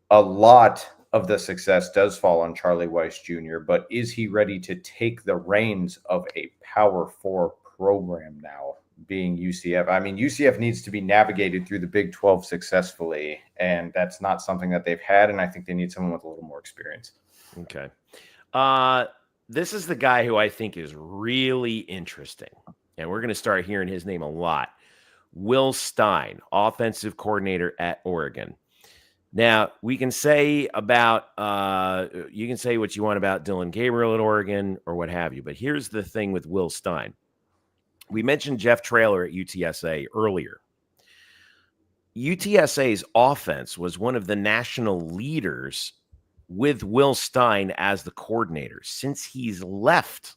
a lot of the success does fall on Charlie Weiss Jr., but is he ready to take the reins of a Power 4 program now, being UCF? I mean, UCF needs to be navigated through the Big 12 successfully, and that's not something that they've had, and I think they need someone with a little more experience. Okay. This is the guy who I think is really interesting, and we're going to start hearing his name a lot. Will Stein, offensive coordinator at Oregon. Now, we can say about you can say what you want about Dylan Gabriel at Oregon or what have you, but here's the thing with Will Stein. We mentioned Jeff Traylor at UTSA earlier. UTSA's offense was one of the national leaders with Will Stein as the coordinator. Since he's left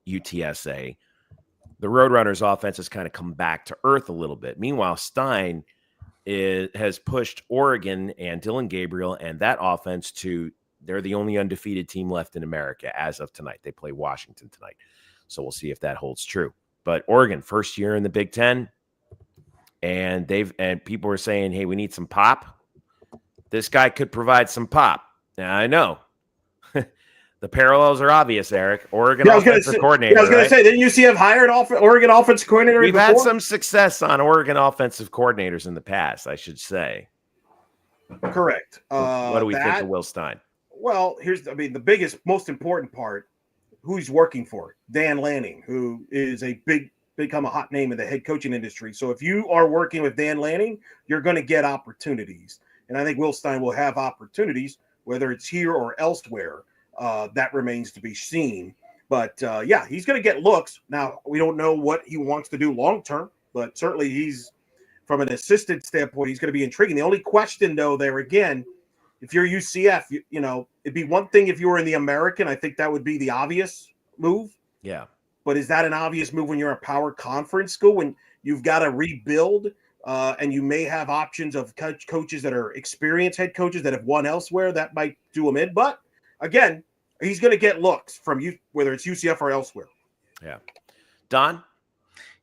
UTSA, the Roadrunners offense has kind of come back to earth a little bit. Meanwhile, Stein has pushed Oregon and Dylan Gabriel and that offense to, they're the only undefeated team left in America as of tonight. They play Washington tonight. So we'll see if that holds true. But Oregon, first year in the Big Ten, and people were saying, hey, we need some pop. This guy could provide some pop. Now, I know the parallels are obvious, Eric. Oregon offensive coordinator. I was going to say, didn't UCF hire an Oregon offensive coordinator? We've had some success on Oregon offensive coordinators in the past, I should say. Correct. What do we think of Will Stein? Well, the biggest, most important part, who he's working for, Dan Lanning, who is become a hot name in the head coaching industry. So if you are working with Dan Lanning, you're going to get opportunities. And I think Will Stein will have opportunities, whether it's here or elsewhere. That remains to be seen. But, yeah, he's going to get looks. Now, we don't know what he wants to do long-term, but certainly he's, from an assistant standpoint, he's going to be intriguing. The only question, though, there again, if you're UCF, you know, it'd be one thing if you were in the American. I think that would be the obvious move. Yeah. But is that an obvious move when you're a power conference school, when you've got to rebuild and you may have options of coaches that are experienced head coaches that have won elsewhere? That might do him in. But, again, he's going to get looks from you, whether it's UCF or elsewhere. Yeah. Don?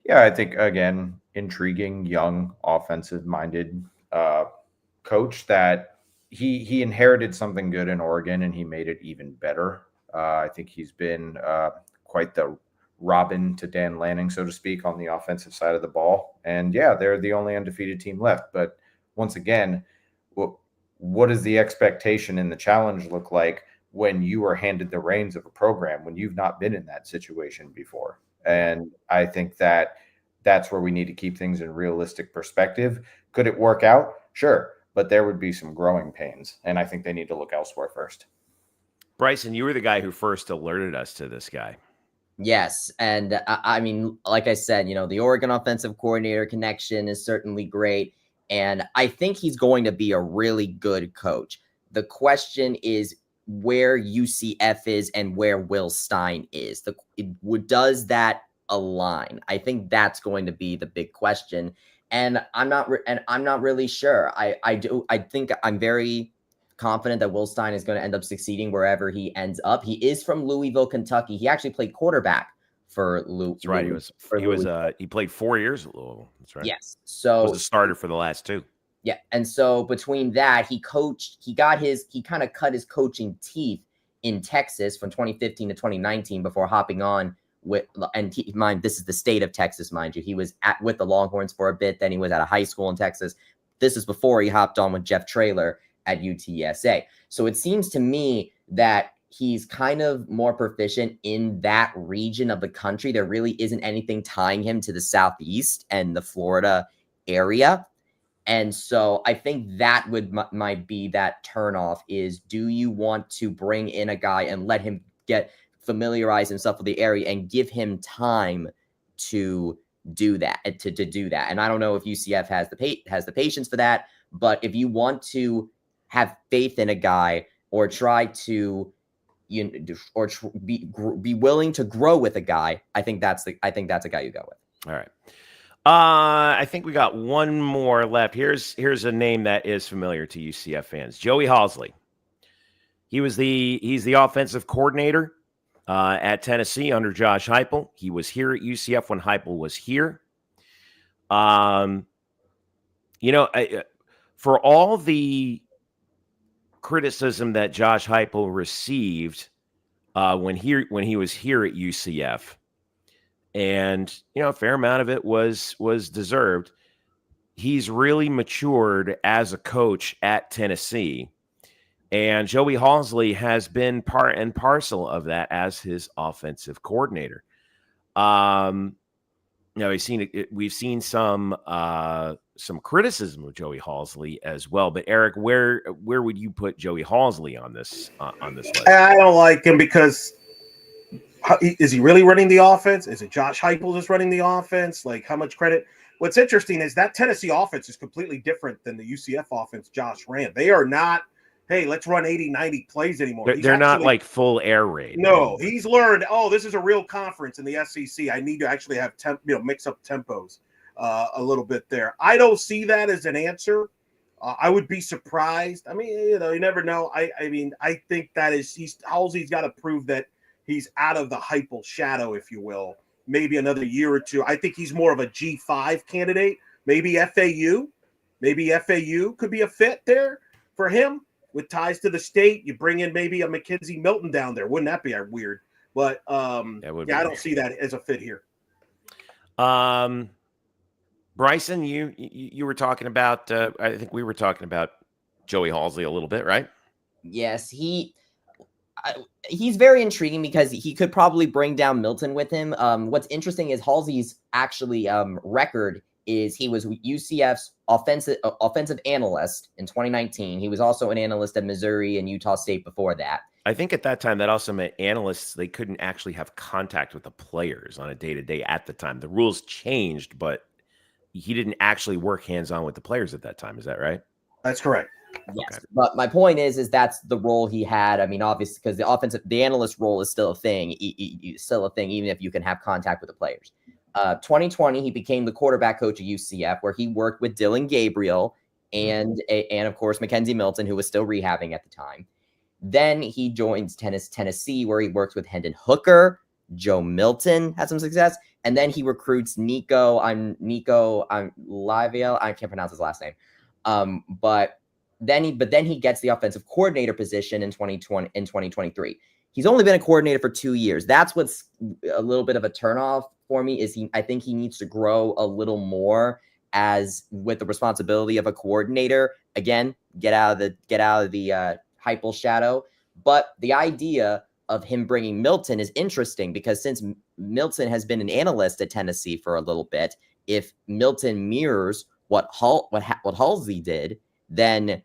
Yeah, I think, again, intriguing, young, offensive-minded coach that he inherited something good in Oregon, and he made it even better. I think he's been quite the Robin to Dan Lanning, so to speak, on the offensive side of the ball. And, yeah, they're the only undefeated team left. But, once again, what does the expectation and the challenge look like when you are handed the reins of a program, when you've not been in that situation before? And I think that that's where we need to keep things in realistic perspective. Could it work out? Sure. But there would be some growing pains. And I think they need to look elsewhere first. Bryson, you were the guy who first alerted us to this guy. Yes. And I mean, like I said, you know, the Oregon offensive coordinator connection is certainly great. And I think he's going to be a really good coach. The question is where UCF is and where Will Stein is. Does that align? I think that's going to be the big question. And I'm not really sure. I think I'm very confident that Will Stein is going to end up succeeding wherever he ends up. He is from Louisville, Kentucky. He actually played quarterback for Louisville. That's right. He played 4 years at Louisville. That's right. Yes. So he was a starter for the last 2. Yeah. And so between that, he kind of cut his coaching teeth in Texas from 2015 to 2019 before hopping on this is the state of Texas, mind you. He was with the Longhorns for a bit. Then he was at a high school in Texas. This is before he hopped on with Jeff Traylor at UTSA. So it seems to me that he's kind of more proficient in that region of the country. There really isn't anything tying him to the Southeast and the Florida area. And so I think that might be that turnoff is, do you want to bring in a guy and let him familiarize himself with the area and give him time to do that, to do that? And I don't know if UCF has the patience for that, but if you want to have faith in a guy or try to be willing to grow with a guy, I think that's a guy you go with. All right. I think we got one more left. Here's a name that is familiar to UCF fans. Joey Halsley. He's the offensive coordinator at Tennessee under Josh Heupel. He was here at UCF when Heupel was here. For all the criticism that Josh Heupel received when he was here at UCF, and a fair amount of it was deserved, he's really matured as a coach at Tennessee, and Joey Halsley has been part and parcel of that as his offensive coordinator. We've seen some criticism of Joey Halsley as well. But Eric, where would you put Joey Halsley on this list? I don't like him because is he really running the offense? Is it Josh Heupel just running the offense? Like, how much credit? What's interesting is that Tennessee offense is completely different than the UCF offense Josh ran. They are not, hey, let's run 80, 90 plays anymore. They're not like full air raid. No, he's learned, this is a real conference in the SEC. I need to actually have mix up tempos a little bit there. I don't see that as an answer. I would be surprised. I mean, you never know. I think that Halsey's got to prove that he's out of the Heupel shadow, if you will. Maybe another year or two. I think he's more of a G5 candidate. Maybe FAU. Maybe FAU could be a fit there for him with ties to the state. You bring in maybe a Mackenzie Milton down there. Wouldn't that be weird? But I don't see that as a fit here. Bryson, you were talking about, I think we were talking about Joey Halsley a little bit, right? Yes, he's very intriguing because he could probably bring down Milton with him. What's interesting is Halsey's actually record is he was UCF's offensive analyst in 2019. He was also an analyst at Missouri and Utah State before that. I think at that time that also meant analysts, they couldn't actually have contact with the players on a day-to-day at the time. The rules changed, but he didn't actually work hands-on with the players at that time. Is that right? That's correct. Yes, okay. But my point is that's the role he had. I mean, obviously, because the analyst role is still a thing, even if you can have contact with the players. 2020, he became the quarterback coach at UCF, where he worked with Dylan Gabriel and of course Mackenzie Milton, who was still rehabbing at the time. Then he joins Tennessee, where he works with Hendon Hooker. Joe Milton had some success, and then he recruits Nico Liviel. I can't pronounce his last name. But then he gets the offensive coordinator position in 2023. He's only been a coordinator for 2 years. That's what's a little bit of a turnoff for me. I think he needs to grow a little more as with the responsibility of a coordinator. Again, get out of the Heupel shadow. But the idea of him bringing Milton is interesting because since Milton has been an analyst at Tennessee for a little bit, if Milton mirrors what Halsey did, then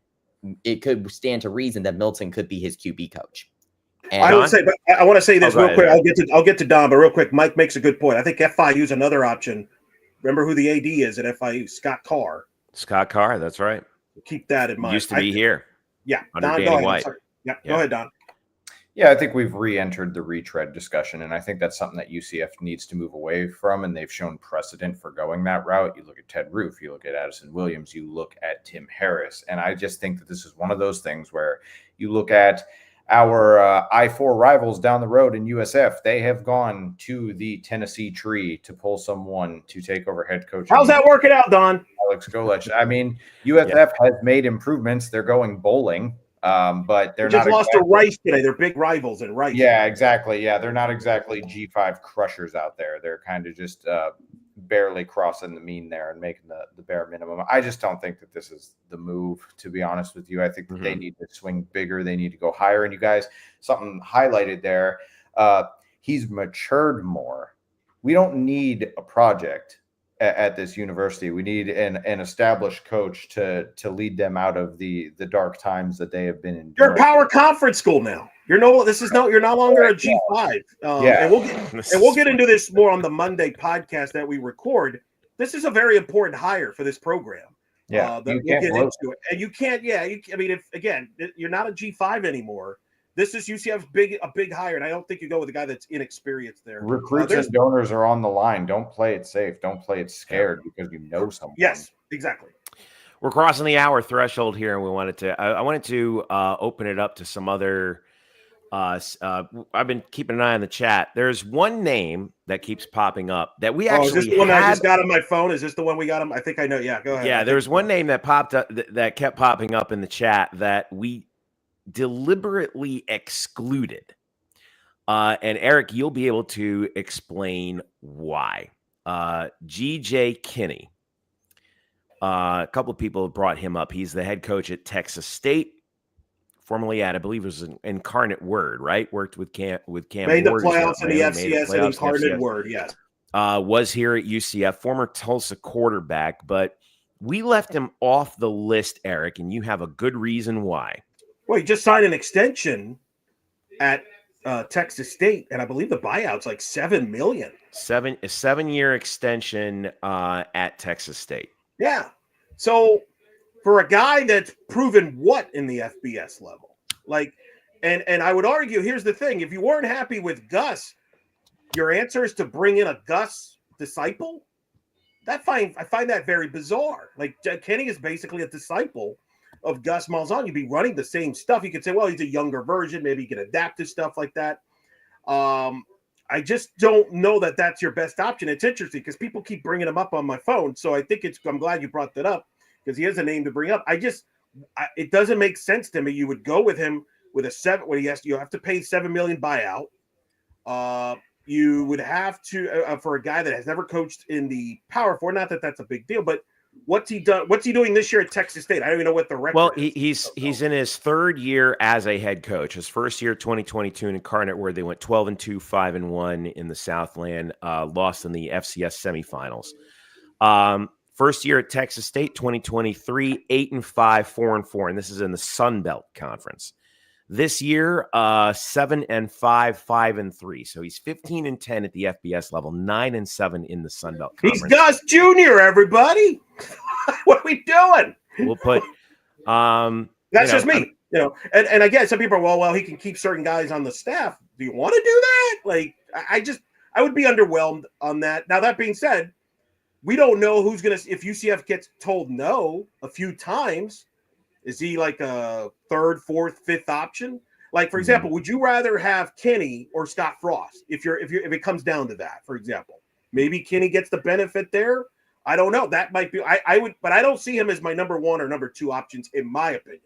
it could stand to reason that Milton could be his QB coach. And I want to say this real quick. I'll get to Don, but real quick, Mike makes a good point. I think FIU is another option. Remember who the AD is at FIU? Scott Carr. Scott Carr, that's right. Keep that in mind. Used to be here. Yeah, under Don, Danny White. Yeah, go ahead, Don. Yeah, I think we've re-entered the retread discussion, and I think that's something that UCF needs to move away from, and they've shown precedent for going that route. You look at Ted Roof, you look at Addison Williams, you look at Tim Harris, and I just think that this is one of those things where you look at our I-4 rivals down the road in USF. They have gone to the Tennessee tree to pull someone to take over head coach. How's that working out, Don? Alex Golich. I mean, USF has made improvements. They're going bowling. But they're just not lost to Rice today. They're big rivals in Rice. Yeah, exactly. Yeah, they're not exactly G5 crushers out there. They're kind of just barely crossing the mean there and making the bare minimum. I just don't think that this is the move, to be honest with you. I think that they need to swing bigger. They need to go higher. And you guys, something highlighted there. He's matured more. We don't need a project at this university. We need an established coach to lead them out of the dark times that they have been in. You're a power conference school now. You're no longer a G5. And we'll get into this more on the Monday podcast that we record. This is a very important hire for this program. Yeah, that we'll get into it. And you can't. I mean, if you're not a G5 anymore. This is UCF's a big hire, and I don't think you go with a guy that's inexperienced there. Recruits and donors are on the line. Don't play it safe. Don't play it scared because you know someone. Yes, exactly. We're crossing the hour threshold here, and I wanted to open it up to some other. I've been keeping an eye on the chat. There's one name that keeps popping up that we actually. Is this the one I just got on my phone? Is this the one we got him? I think I know. Yeah, go ahead. Yeah, there's one name that popped up that kept popping up in the chat that we deliberately excluded. And Eric, you'll be able to explain why. GJ Kinney. A couple of people have brought him up. He's the head coach at Texas State, formerly at, I believe it was an Incarnate Word, right? Worked with Cam. Made the playoffs in the FCS and Incarnate Word, yes. Was here at UCF, former Tulsa quarterback, but we left him off the list, Eric, and you have a good reason why. Well, he just signed an extension at Texas State, and I believe the buyout's like $7 million. A 7-year extension at Texas State. Yeah. So for a guy that's proven what in the FBS level, and I would argue, here's the thing: if you weren't happy with Gus, your answer is to bring in a Gus disciple. I find that very bizarre. Like Kenny is basically a disciple of Gus Malzahn. You'd be running the same stuff. You could say, well, he's a younger version. Maybe he can adapt to stuff like that. I just don't know that that's your best option. It's interesting because people keep bringing him up on my phone. So I think I'm glad you brought that up because he has a name to bring up. It doesn't make sense to me. You would go with him with a 7, when you have to pay $7 million buyout. You would have to, for a guy that has never coached in the Power 4, not that that's a big deal, but what's he done? What's he doing this year at Texas State? I don't even know what the record is. He's in his 3rd year as a head coach. His first year, 2022 in Incarnate, where they went 12-2, 5-1 in the Southland, lost in the FCS semifinals. First year at Texas State, 2023, 8-5, 4-4, and this is in the Sun Belt Conference. This year, 7-5, 5-3. So he's 15-10 at the FBS level, 9-7 in the Sun Belt Conference. He's Gus Jr., everybody. What are we doing? We'll put that's just me. And again, some people are, well, he can keep certain guys on the staff. Do you want to do that? Like, I would be underwhelmed on that. Now, that being said, we don't know who's going to, if UCF gets told no a few times, is he like a 3rd, 4th, 5th option? Like, for example, would you rather have Kenny or Scott Frost? If it comes down to that, for example, maybe Kenny gets the benefit there. I don't know. That might be, I would, but I don't see him as my number 1 or number 2 options, in my opinion.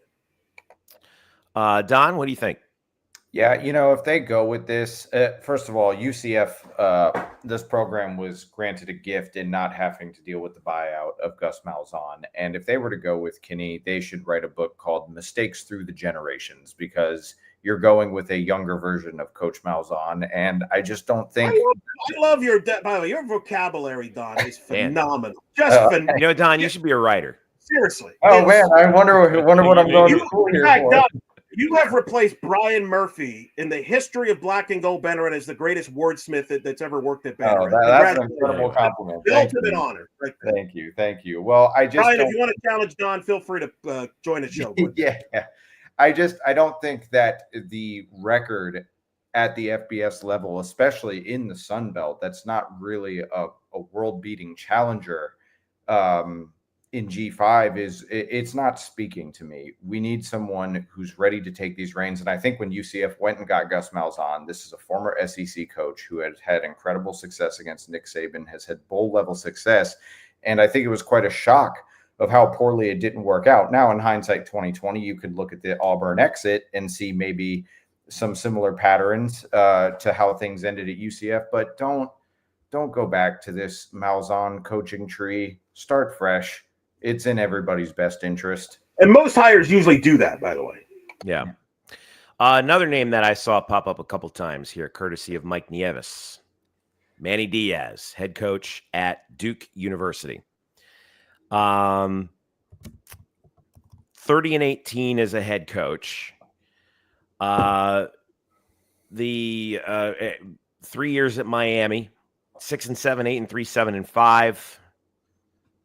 Don, what do you think? Yeah, if they go with this, first of all, UCF, this program was granted a gift in not having to deal with the buyout of Gus Malzahn. And if they were to go with Kinney, they should write a book called Mistakes Through the Generations, because you're going with a younger version of Coach Malzahn. And I just don't think. I love your, by the way, your vocabulary, Don, is phenomenal. Phenomenal. Don, you should be a writer. Seriously. Oh, man, I wonder what I'm going to school here for. Don, you have replaced Brian Murphy in the history of Black and Gold Banneret as the greatest wordsmith that's ever worked at Banneret. Oh, that's an incredible compliment. The ultimate honor. Right there. Thank you. Well, Brian, if you want to challenge Don, feel free to join the show. Yeah. I don't think that the record at the FBS level, especially in the Sun Belt, that's not really a world-beating challenger in G5 it's not speaking to me. We need someone who's ready to take these reins. And I think when UCF went and got Gus Malzahn, this is a former SEC coach who had incredible success against Nick Saban, has had bowl level success. And I think it was quite a shock of how poorly it didn't work out. Now in hindsight 2020, you could look at the Auburn exit and see maybe some similar patterns to how things ended at UCF, but don't go back to this Malzahn coaching tree. Start fresh. It's in everybody's best interest. And most hires usually do that, by the way. Yeah. Another name that I saw pop up a couple times here, courtesy of Mike Nieves. Manny Diaz, head coach at Duke University. 30-18 as a head coach. The 3 years at Miami, 6-7, 8-3,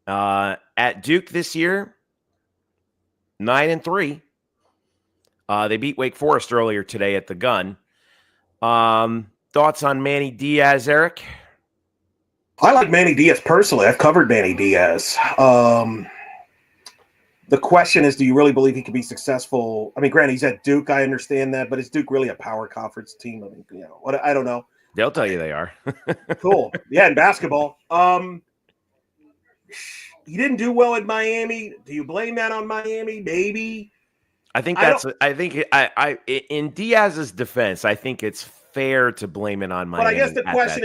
7-5. At Duke this year, 9-3. They beat Wake Forest earlier today at the Gun. Thoughts on Manny Diaz, Eric? I like Manny Diaz personally. I've covered Manny Diaz. The question is, do you really believe he could be successful? I mean, granted, he's at Duke. I understand that, but is Duke really a power conference team? I mean, what? I don't know. They'll tell you they are. Cool. Yeah, in basketball. He didn't do well in Miami. Do you blame that on Miami? Maybe. I think that's. I in Diaz's defense, I think it's fair to blame it on Miami. But I guess the question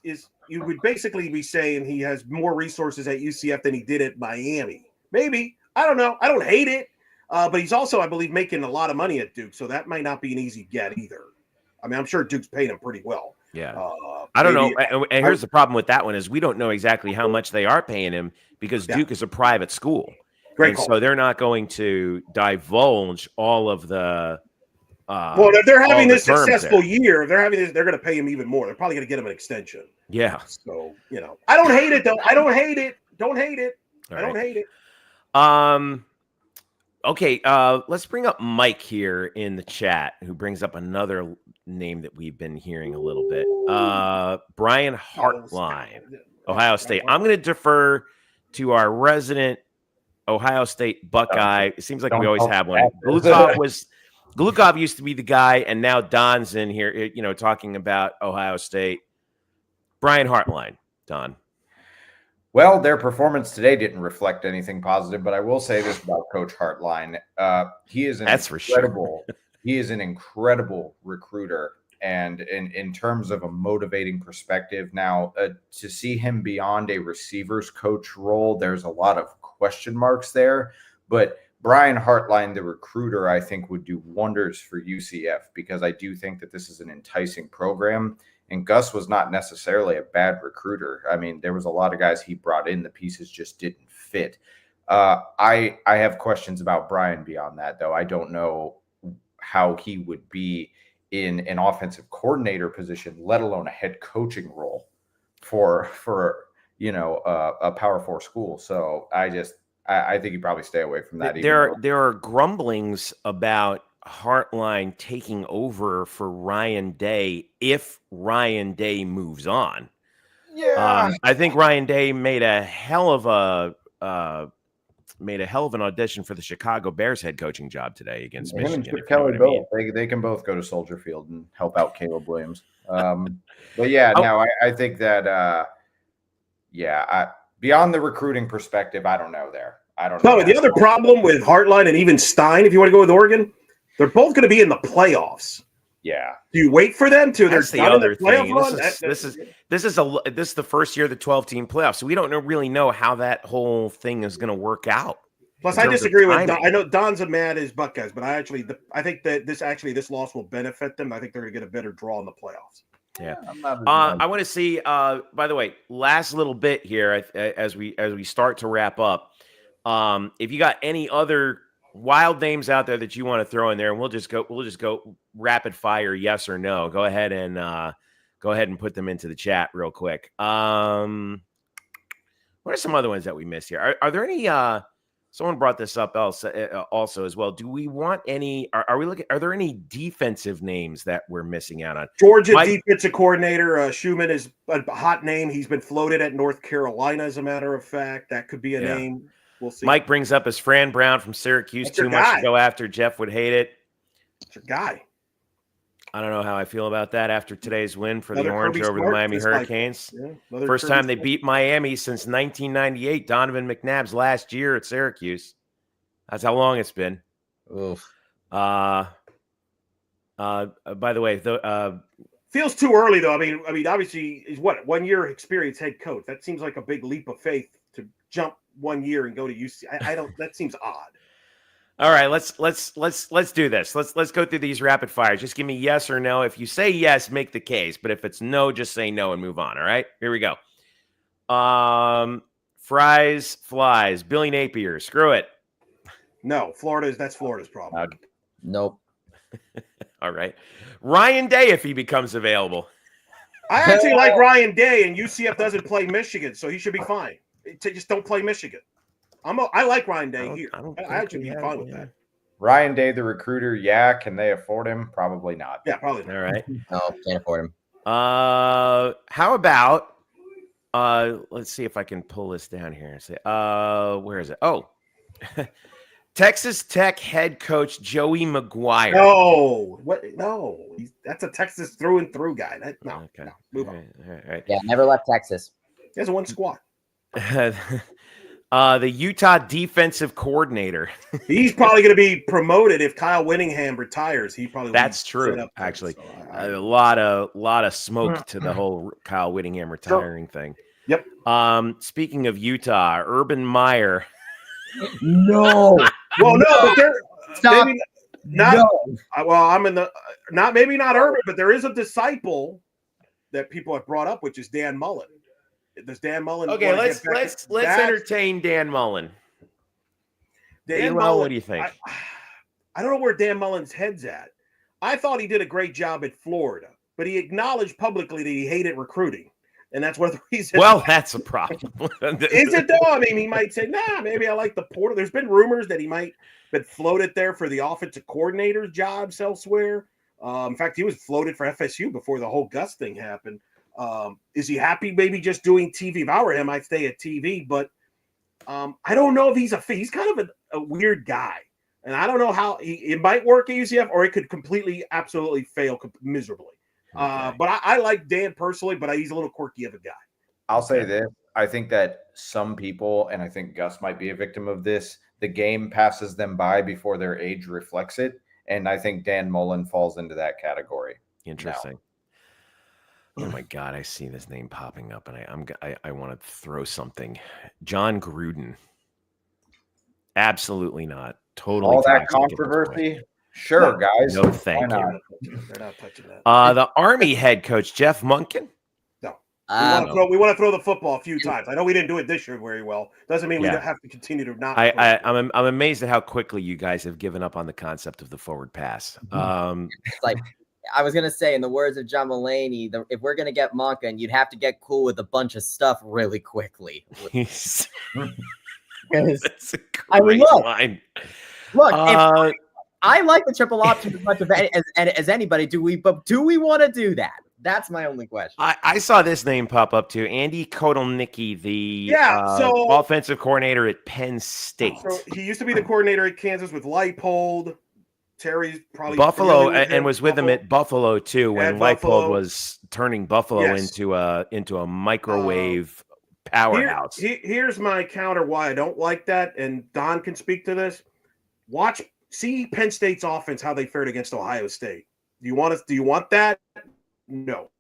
is you would basically be saying he has more resources at UCF than he did at Miami. Maybe. I don't know. I don't hate it. But he's also, I believe, making a lot of money at Duke, so that might not be an easy get either. I mean, I'm sure Duke's paying him pretty well. Yeah. I don't know. And here's the problem with that one is we don't know exactly how much they are paying him because Duke is a private school. Great call. So they're not going to divulge all of the well, if they're having this successful year, if they're having this, they're going to pay him even more. They're probably going to get him an extension. Yeah. So, I don't hate it, though. I don't hate it. Don't hate it. I don't hate it. Okay, let's bring up Mike here in the chat, who brings up another name that we've been hearing a little bit. Brian Hartline, Ohio State. I'm going to defer to our resident Ohio State Buckeye. It seems like we always have one. Glukov used to be the guy, and now Don's in here, talking about Ohio State. Brian Hartline, Don. Well, their performance today didn't reflect anything positive, but I will say this about Coach Hartline. He is he is an incredible recruiter. And in terms of a motivating perspective, now to see him beyond a receivers coach role, there's a lot of question marks there. But Brian Hartline, the recruiter, I think would do wonders for UCF because I do think that this is an enticing program. And Gus was not necessarily a bad recruiter. I mean, there was a lot of guys he brought in. The pieces just didn't fit. I have questions about Brian beyond that, though. I don't know how he would be in an offensive coordinator position, let alone a head coaching role for a Power 4 school. So I think you probably stay away from that. There are grumblings about Hartline taking over for Ryan Day if Ryan Day moves on. Yeah, I think Ryan Day made a hell of an audition for the Chicago Bears head coaching job today against Michigan. Him and Kelly both. They can both go to Soldier Field and help out Caleb Williams. But yeah, no, I think that beyond the recruiting perspective, I don't know there. I don't know. No, the other problem with Hartline and even Stein, if you want to go with Oregon, they're both going to be in the playoffs. Yeah. Do you wait for them to? That's the other thing. This is the first year of the 12-team playoffs, so we don't really know how that whole thing is going to work out. Plus, I disagree with Don. I know Don's mad as Buckeyes, but I think that this loss will benefit them. I think they're going to get a better draw in the playoffs. Yeah. I want to see. By the way, last little bit here as we start to wrap up. If you got any other wild names out there that you want to throw in there, and we'll just go rapid fire, yes or no. Go ahead and put them into the chat real quick. What are some other ones that we missed here? Are there any? Someone brought this up also as well. Do we want any? Are there any defensive names that we're missing out on? Georgia defensive coordinator Schumann is a hot name. He's been floated at North Carolina, as a matter of fact. That could be a name. We'll see. Mike brings up his Fran Brown from Syracuse. That's too much to go after. Jeff would hate it. It's your guy. I don't know how I feel about that after today's win for the Orange Kirby over the Smart Miami Hurricanes. First time they beat Miami since 1998. Donovan McNabb's last year at Syracuse. That's how long it's been. Oof. By the way, feels too early though. I mean, obviously, he's 1 year experience head coach. That seems like a big leap of faith to jump 1 year and go to UC. I don't. That seems odd. All right, let's do this. Let's go through these rapid fires. Just give me yes or no. If you say yes, make the case. But if it's no, just say no and move on. All right, here we go. Fries, flies. Billy Napier. Screw it. No, that's Florida's problem. Nope. All right. Ryan Day, if he becomes available. I actually like Ryan Day, and UCF doesn't play Michigan, so he should be fine. Just don't play Michigan. I like Ryan Day here. I actually be fine with that. Ryan Day, the recruiter. Yeah, can they afford him? Probably not. Yeah, probably not. All right. No, can't afford him. How about let's see if I can pull this down here and say where is it? Oh. Texas Tech head coach Joey McGuire. No, what? No, that's a Texas through and through guy. No, move on. All right. Yeah, never left Texas. He has one squad. The Utah defensive coordinator. He's probably going to be promoted if Kyle Whittingham retires. He probably that's true. Actually, a lot of smoke to the whole Kyle Whittingham retiring thing. Yep. Speaking of Utah, Urban Meyer. No. Well, no, but Stop. maybe not. No. Well, I'm in the maybe not Urban, but there is a disciple that people have brought up, which is Dan Mullen. Does Dan Mullen? Okay, let's entertain Dan Mullen. Dan Mullen. What do you think? I don't know where Dan Mullen's head's at. I thought he did a great job at Florida, but he acknowledged publicly that he hated recruiting. And that's one of the reasons. Well, that's a problem. Is it though? I mean, he might say, nah, maybe I like the portal. There's been rumors that he might been floated there for the offensive coordinator's jobs elsewhere. In fact, he was floated for FSU before the whole Gus thing happened. Is he happy maybe just doing TV? If I were him, I'd stay at TV. But I don't know if he's kind of a weird guy. And I don't know how it might work at UCF or it could absolutely fail miserably. Okay. But I like Dan personally, but he's a little quirky of a guy. I'll say this. I think that some people, and I think Gus might be a victim of this, the game passes them by before their age reflects it. And I think Dan Mullen falls into that category. Interesting. Oh my God, I see this name popping up, and I want to throw something. John Gruden. Absolutely not. Totally. All that controversy. Sure, guys. No, thank you. They're not touching that. The Army head coach, Jeff Munkin. No. We want to throw the football a few times. I know we didn't do it this year very well. Doesn't mean we don't have to continue to not. I'm amazed at how quickly you guys have given up on the concept of the forward pass. It's like I was gonna say, in the words of John Mulaney, if we're gonna get Munkin, you'd have to get cool with a bunch of stuff really quickly. That's a great line. Look, I like the triple option as much as anybody. Do we want to do that? That's my only question. I saw this name pop up too. Andy Kotelnicki, the offensive coordinator at Penn State. So he used to be the coordinator at Kansas with Leipold. Terry's probably Buffalo and was with him at Buffalo too when Leipold was turning Buffalo into a microwave powerhouse. Here's my counter why I don't like that, and Don can speak to this. See Penn State's offense, how they fared against Ohio State. Do you want that? No.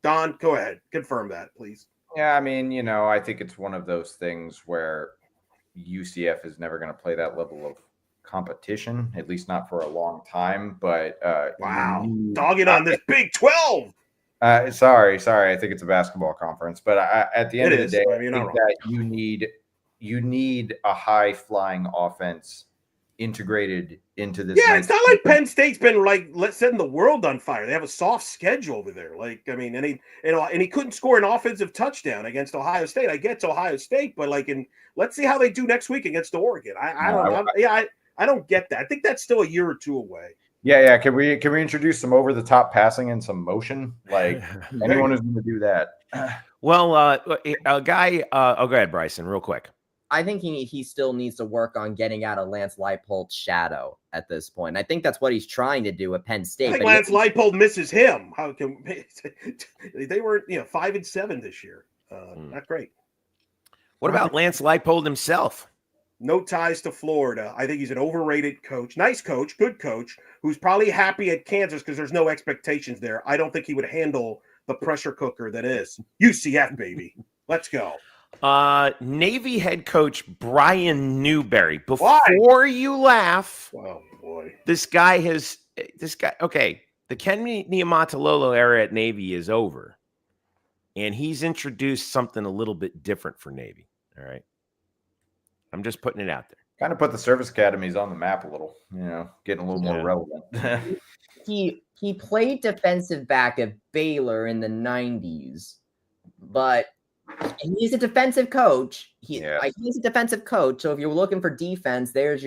Don, go ahead. Confirm that, please. Yeah, I mean, I think it's one of those things where UCF is never going to play that level of competition, at least not for a long time. But wow, dogging on this Big 12. Sorry. I think it's a basketball conference, but at the end of the day, I think that you need a high flying offense integrated into this. Yeah, it's not like Penn State's been setting the world on fire. They have a soft schedule over there. And he couldn't score an offensive touchdown against Ohio State. I get it's Ohio State, but let's see how they do next week against Oregon. I don't get that. I think that's still a year or two away. Yeah. Can we introduce some over the top passing and some motion? Anyone who's going to do that. Well, a guy. Go ahead, Bryson, real quick. I think he still needs to work on getting out of Lance Leipold's shadow at this point. And I think that's what he's trying to do at Penn State. I think Lance Leipold misses him. How can they were 5-7 this year? Not great. What about Lance Leipold himself? No ties to Florida. I think he's an overrated coach. Nice coach, good coach, who's probably happy at Kansas because there's no expectations there. I don't think he would handle the pressure cooker that is UCF, baby. Let's go. Navy head coach Brian Newberry. Before you laugh, Oh boy, this guy. Okay, the Ken Niumatalolo era at Navy is over, and he's introduced something a little bit different for Navy. All right, I'm just putting it out there. Kind of put the service academies on the map a little, getting a little more relevant. He played defensive back at Baylor in the 90s, but he's a defensive coach. He's a defensive coach. So if you're looking for defense, there's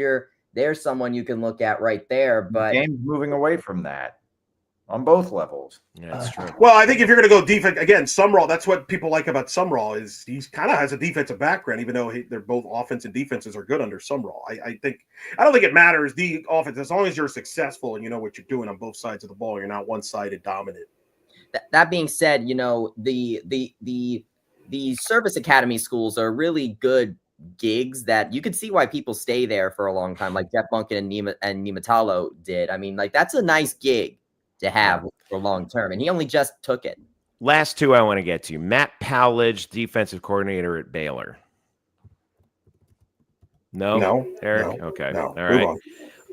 someone you can look at right there. But the game's moving away from that on both levels. Yeah, that's true. Well, I think if you're going to go defense again, Sumrall. That's what people like about Sumrall is he's kind of has a defensive background, even though they're both offense and defenses are good under Sumrall. I don't think it matters the offense as long as you're successful and you know what you're doing on both sides of the ball. You're not one-sided dominant. That being said, the service academy schools are really good gigs that you could see why people stay there for a long time, like Jeff Bunkin and Niumatalo did. I mean, like that's a nice gig to have for long term, and he only just took it. Last two I want to get to. Matt Powledge, defensive coordinator at Baylor. No, Eric. No, okay, no. All right.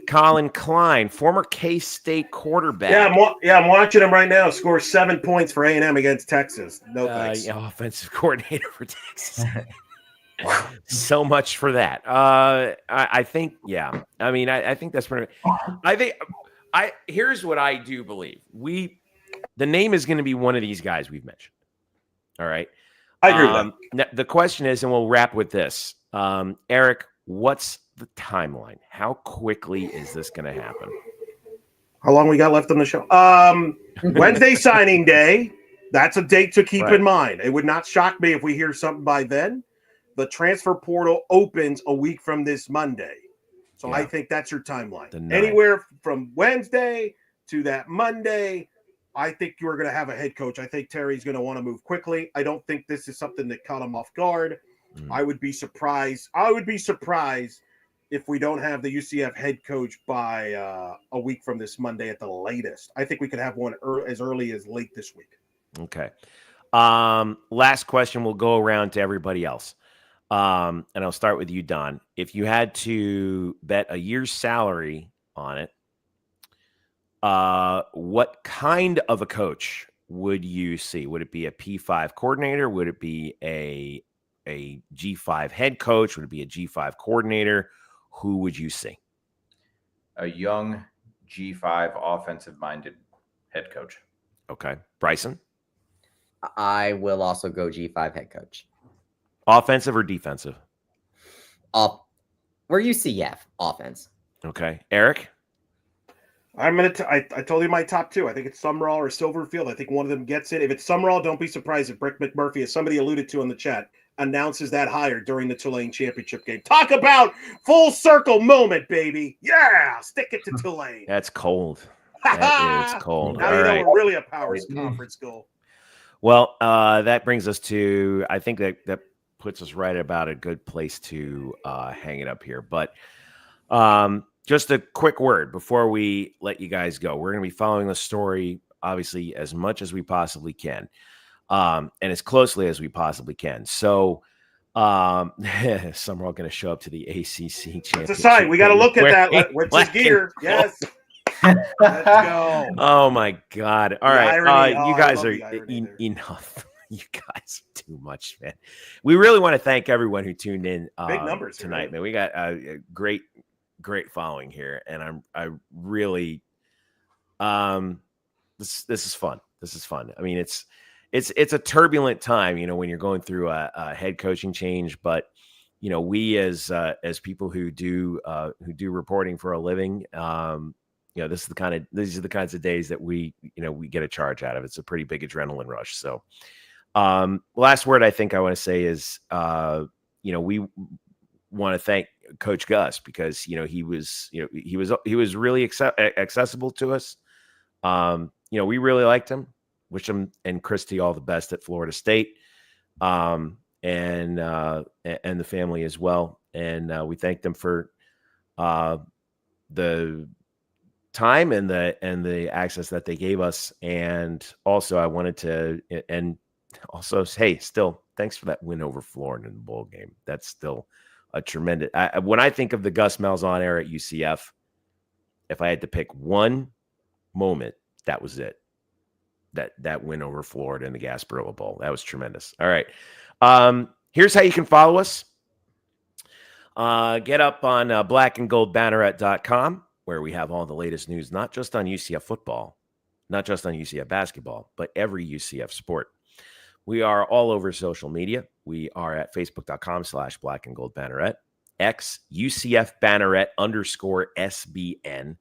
Colin Klein, former K-State quarterback. I'm watching him right now. Score 7 points for A&M against Texas. No thanks. Offensive coordinator for Texas. So much for that. I think, yeah. I mean, I think that's pretty. Here's what I do believe. The name is going to be one of these guys we've mentioned. All right. I agree with that. The question is, and we'll wrap with this. Eric, what's the timeline? How quickly is this going to happen? How long we got left on the show? Wednesday signing day. That's a date to keep in mind. It would not shock me if we hear something by then. The transfer portal opens a week from this Monday. So I think that's your timeline. Anywhere from Wednesday to that Monday, I think you're going to have a head coach. I think Terry's going to want to move quickly. I don't think this is something that caught him off guard. I would be surprised. If we don't have the UCF head coach by a week from this Monday at the latest. I think we could have one as early as late this week. Okay. Last question. We'll go around to everybody else. And I'll start with you, Don. If you had to bet a year's salary on it, what kind of a coach would you see? Would it be a P5 coordinator? Would it be a G5 head coach? Would it be a G5 coordinator? Who would you see? A young G5 offensive-minded head coach. Okay. Bryson? I will also go G5 head coach. Offensive or defensive? We're UCF offense. Okay. Eric? I told you my top two. I think it's Sumrall or Silverfield. I think one of them gets it. If it's Sumrall, don't be surprised if Brick McMurphy, as somebody alluded to in the chat, announces that hire during the Tulane championship game. Talk about full circle moment, baby. Yeah, stick it to Tulane. That's cold. That is cold. Now All you know we're really a power conference school. Well, that brings us to, I think that puts us right about a good place to hang it up here. But just a quick word before we let you guys go. We're going to be following the story, obviously, as much as we possibly can, and as closely as we possibly can. So some are all going to show up to the ACC championship. It's a sign. We got to look at that. What's his gear? Yes. Let's go. Oh, my God. All right. You guys are enough. You guys are too much, man. We really want to thank everyone who tuned in big numbers tonight, man. We got a great following here, and I really this is fun. This is fun. I mean, it's a turbulent time, when you're going through a head coaching change, but we as people who do reporting for a living, these are the kinds of days that we get a charge out of. It's a pretty big adrenaline rush. So last word I think I want to say is we want to thank Coach Gus because he was really accessible to us. We really liked him. Wish him and Christy all the best at Florida State, and the family as well. And we thank them for the time and the access that they gave us. And also, I wanted to, and also, hey, still thanks for that win over Florida in the bowl game. That's still a tremendous. When I think of the Gus Malzahn era at UCF, if I had to pick one moment, that was it. That win over Florida in the Gasparilla Bowl. That was tremendous. All right. Here's how you can follow us. Get up on blackandgoldbanneret.com, where we have all the latest news, not just on UCF football, not just on UCF basketball, but every UCF sport. We are all over social media. We are at facebook.com/blackandgoldbanneret, X UCF Banneret _SBN.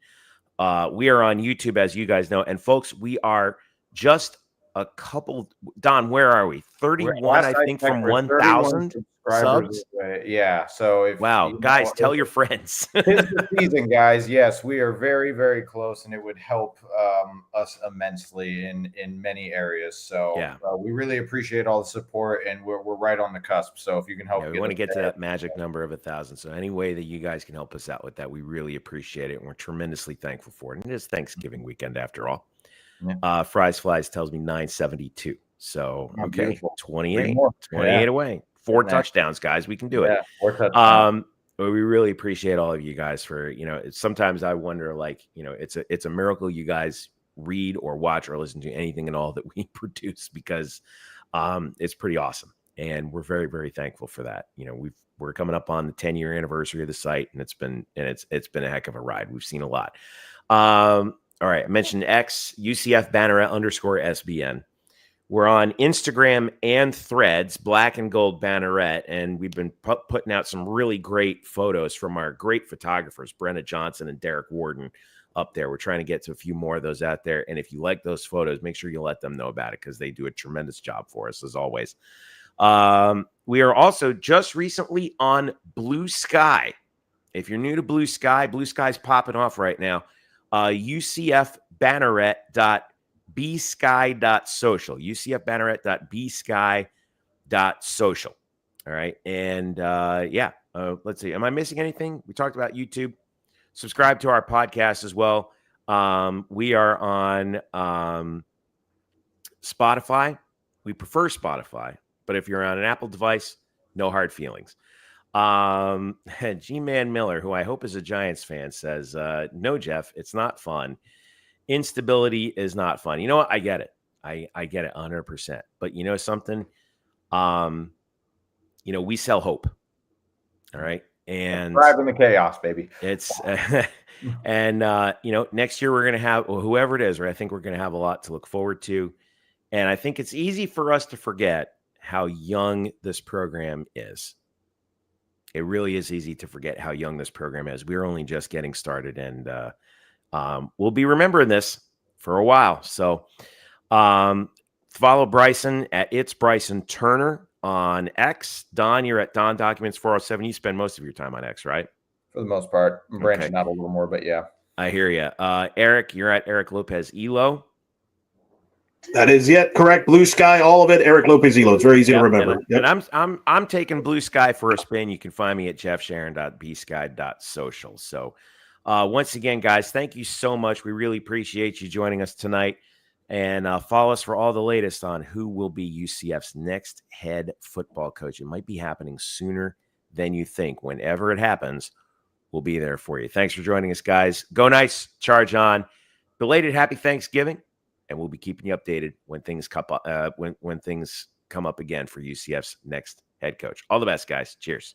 We are on YouTube, as you guys know. And folks, we are just a couple. Don, where are we? 31, I think, from 1,000 subs. Yeah. So if wow, guys, tell your friends. It's the season, guys. Yes, we are very, very close, and it would help us immensely in many areas. So yeah, we really appreciate all the support, and we're right on the cusp. So if you can help, we want to get to that magic number of 1,000. So any way that you guys can help us out with that, we really appreciate it, and we're tremendously thankful for it. And it is Thanksgiving weekend after all. Yeah. Fries Flies tells me 972. So okay, beautiful. 28 away. 4 touchdowns, guys. We can do it. 4 touchdowns. But we really appreciate all of you guys for, sometimes I wonder, like, it's a miracle you guys read or watch or listen to anything at all that we produce, because it's pretty awesome. And we're very, very thankful for that. We're coming up on the 10-year anniversary of the site, and it's been a heck of a ride. We've seen a lot. All right. I mentioned X, UCF Banneret _SBN. We're on Instagram and Threads, Black and Gold Banneret, and we've been putting out some really great photos from our great photographers, Brenna Johnson and Derek Warden, up there. We're trying to get to a few more of those out there, and if you like those photos, make sure you let them know about it, because they do a tremendous job for us, as always. We are also just recently on Blue Sky. If you're new to Blue Sky's popping off right now. UCF Banneret.bsky.social. UCF Banneret.bsky.social. All right. And let's see. Am I missing anything? We talked about YouTube. Subscribe to our podcast as well. We are on Spotify. We prefer Spotify, but if you're on an Apple device, no hard feelings. G-Man Miller, who I hope is a Giants fan, says, no, Jeff, it's not fun. Instability is not fun. You know what? I get it. I get it 100%. But you know something? We sell hope. All right. And driving the chaos, baby. It's and next year we're going to have whoever it is, right? I think we're going to have a lot to look forward to. And I think it's easy for us to forget how young this program is. It really is easy to forget how young this program is. We're only just getting started, and we'll be remembering this for a while. So follow Bryson at It's Bryson Turner on X. Don, you're at Don Documents 407. You spend most of your time on X, right? For the most part. I'm branching out a little more, but yeah. I hear you. Eric, you're at Eric Lopez Elo. That is correct. Blue Sky, all of it. Eric Lopez Elo. It's very easy to remember. And I'm taking Blue Sky for a spin. You can find me at jeffsharon.bsky.social. So once again, guys, thank you so much. We really appreciate you joining us tonight. And follow us for all the latest on who will be UCF's next head football coach. It might be happening sooner than you think. Whenever it happens, we'll be there for you. Thanks for joining us, guys. Go Knights. Charge on. Belated happy Thanksgiving. And we'll be keeping you updated when things come up, when things come up again for UCF's next head coach. All the best, guys. Cheers.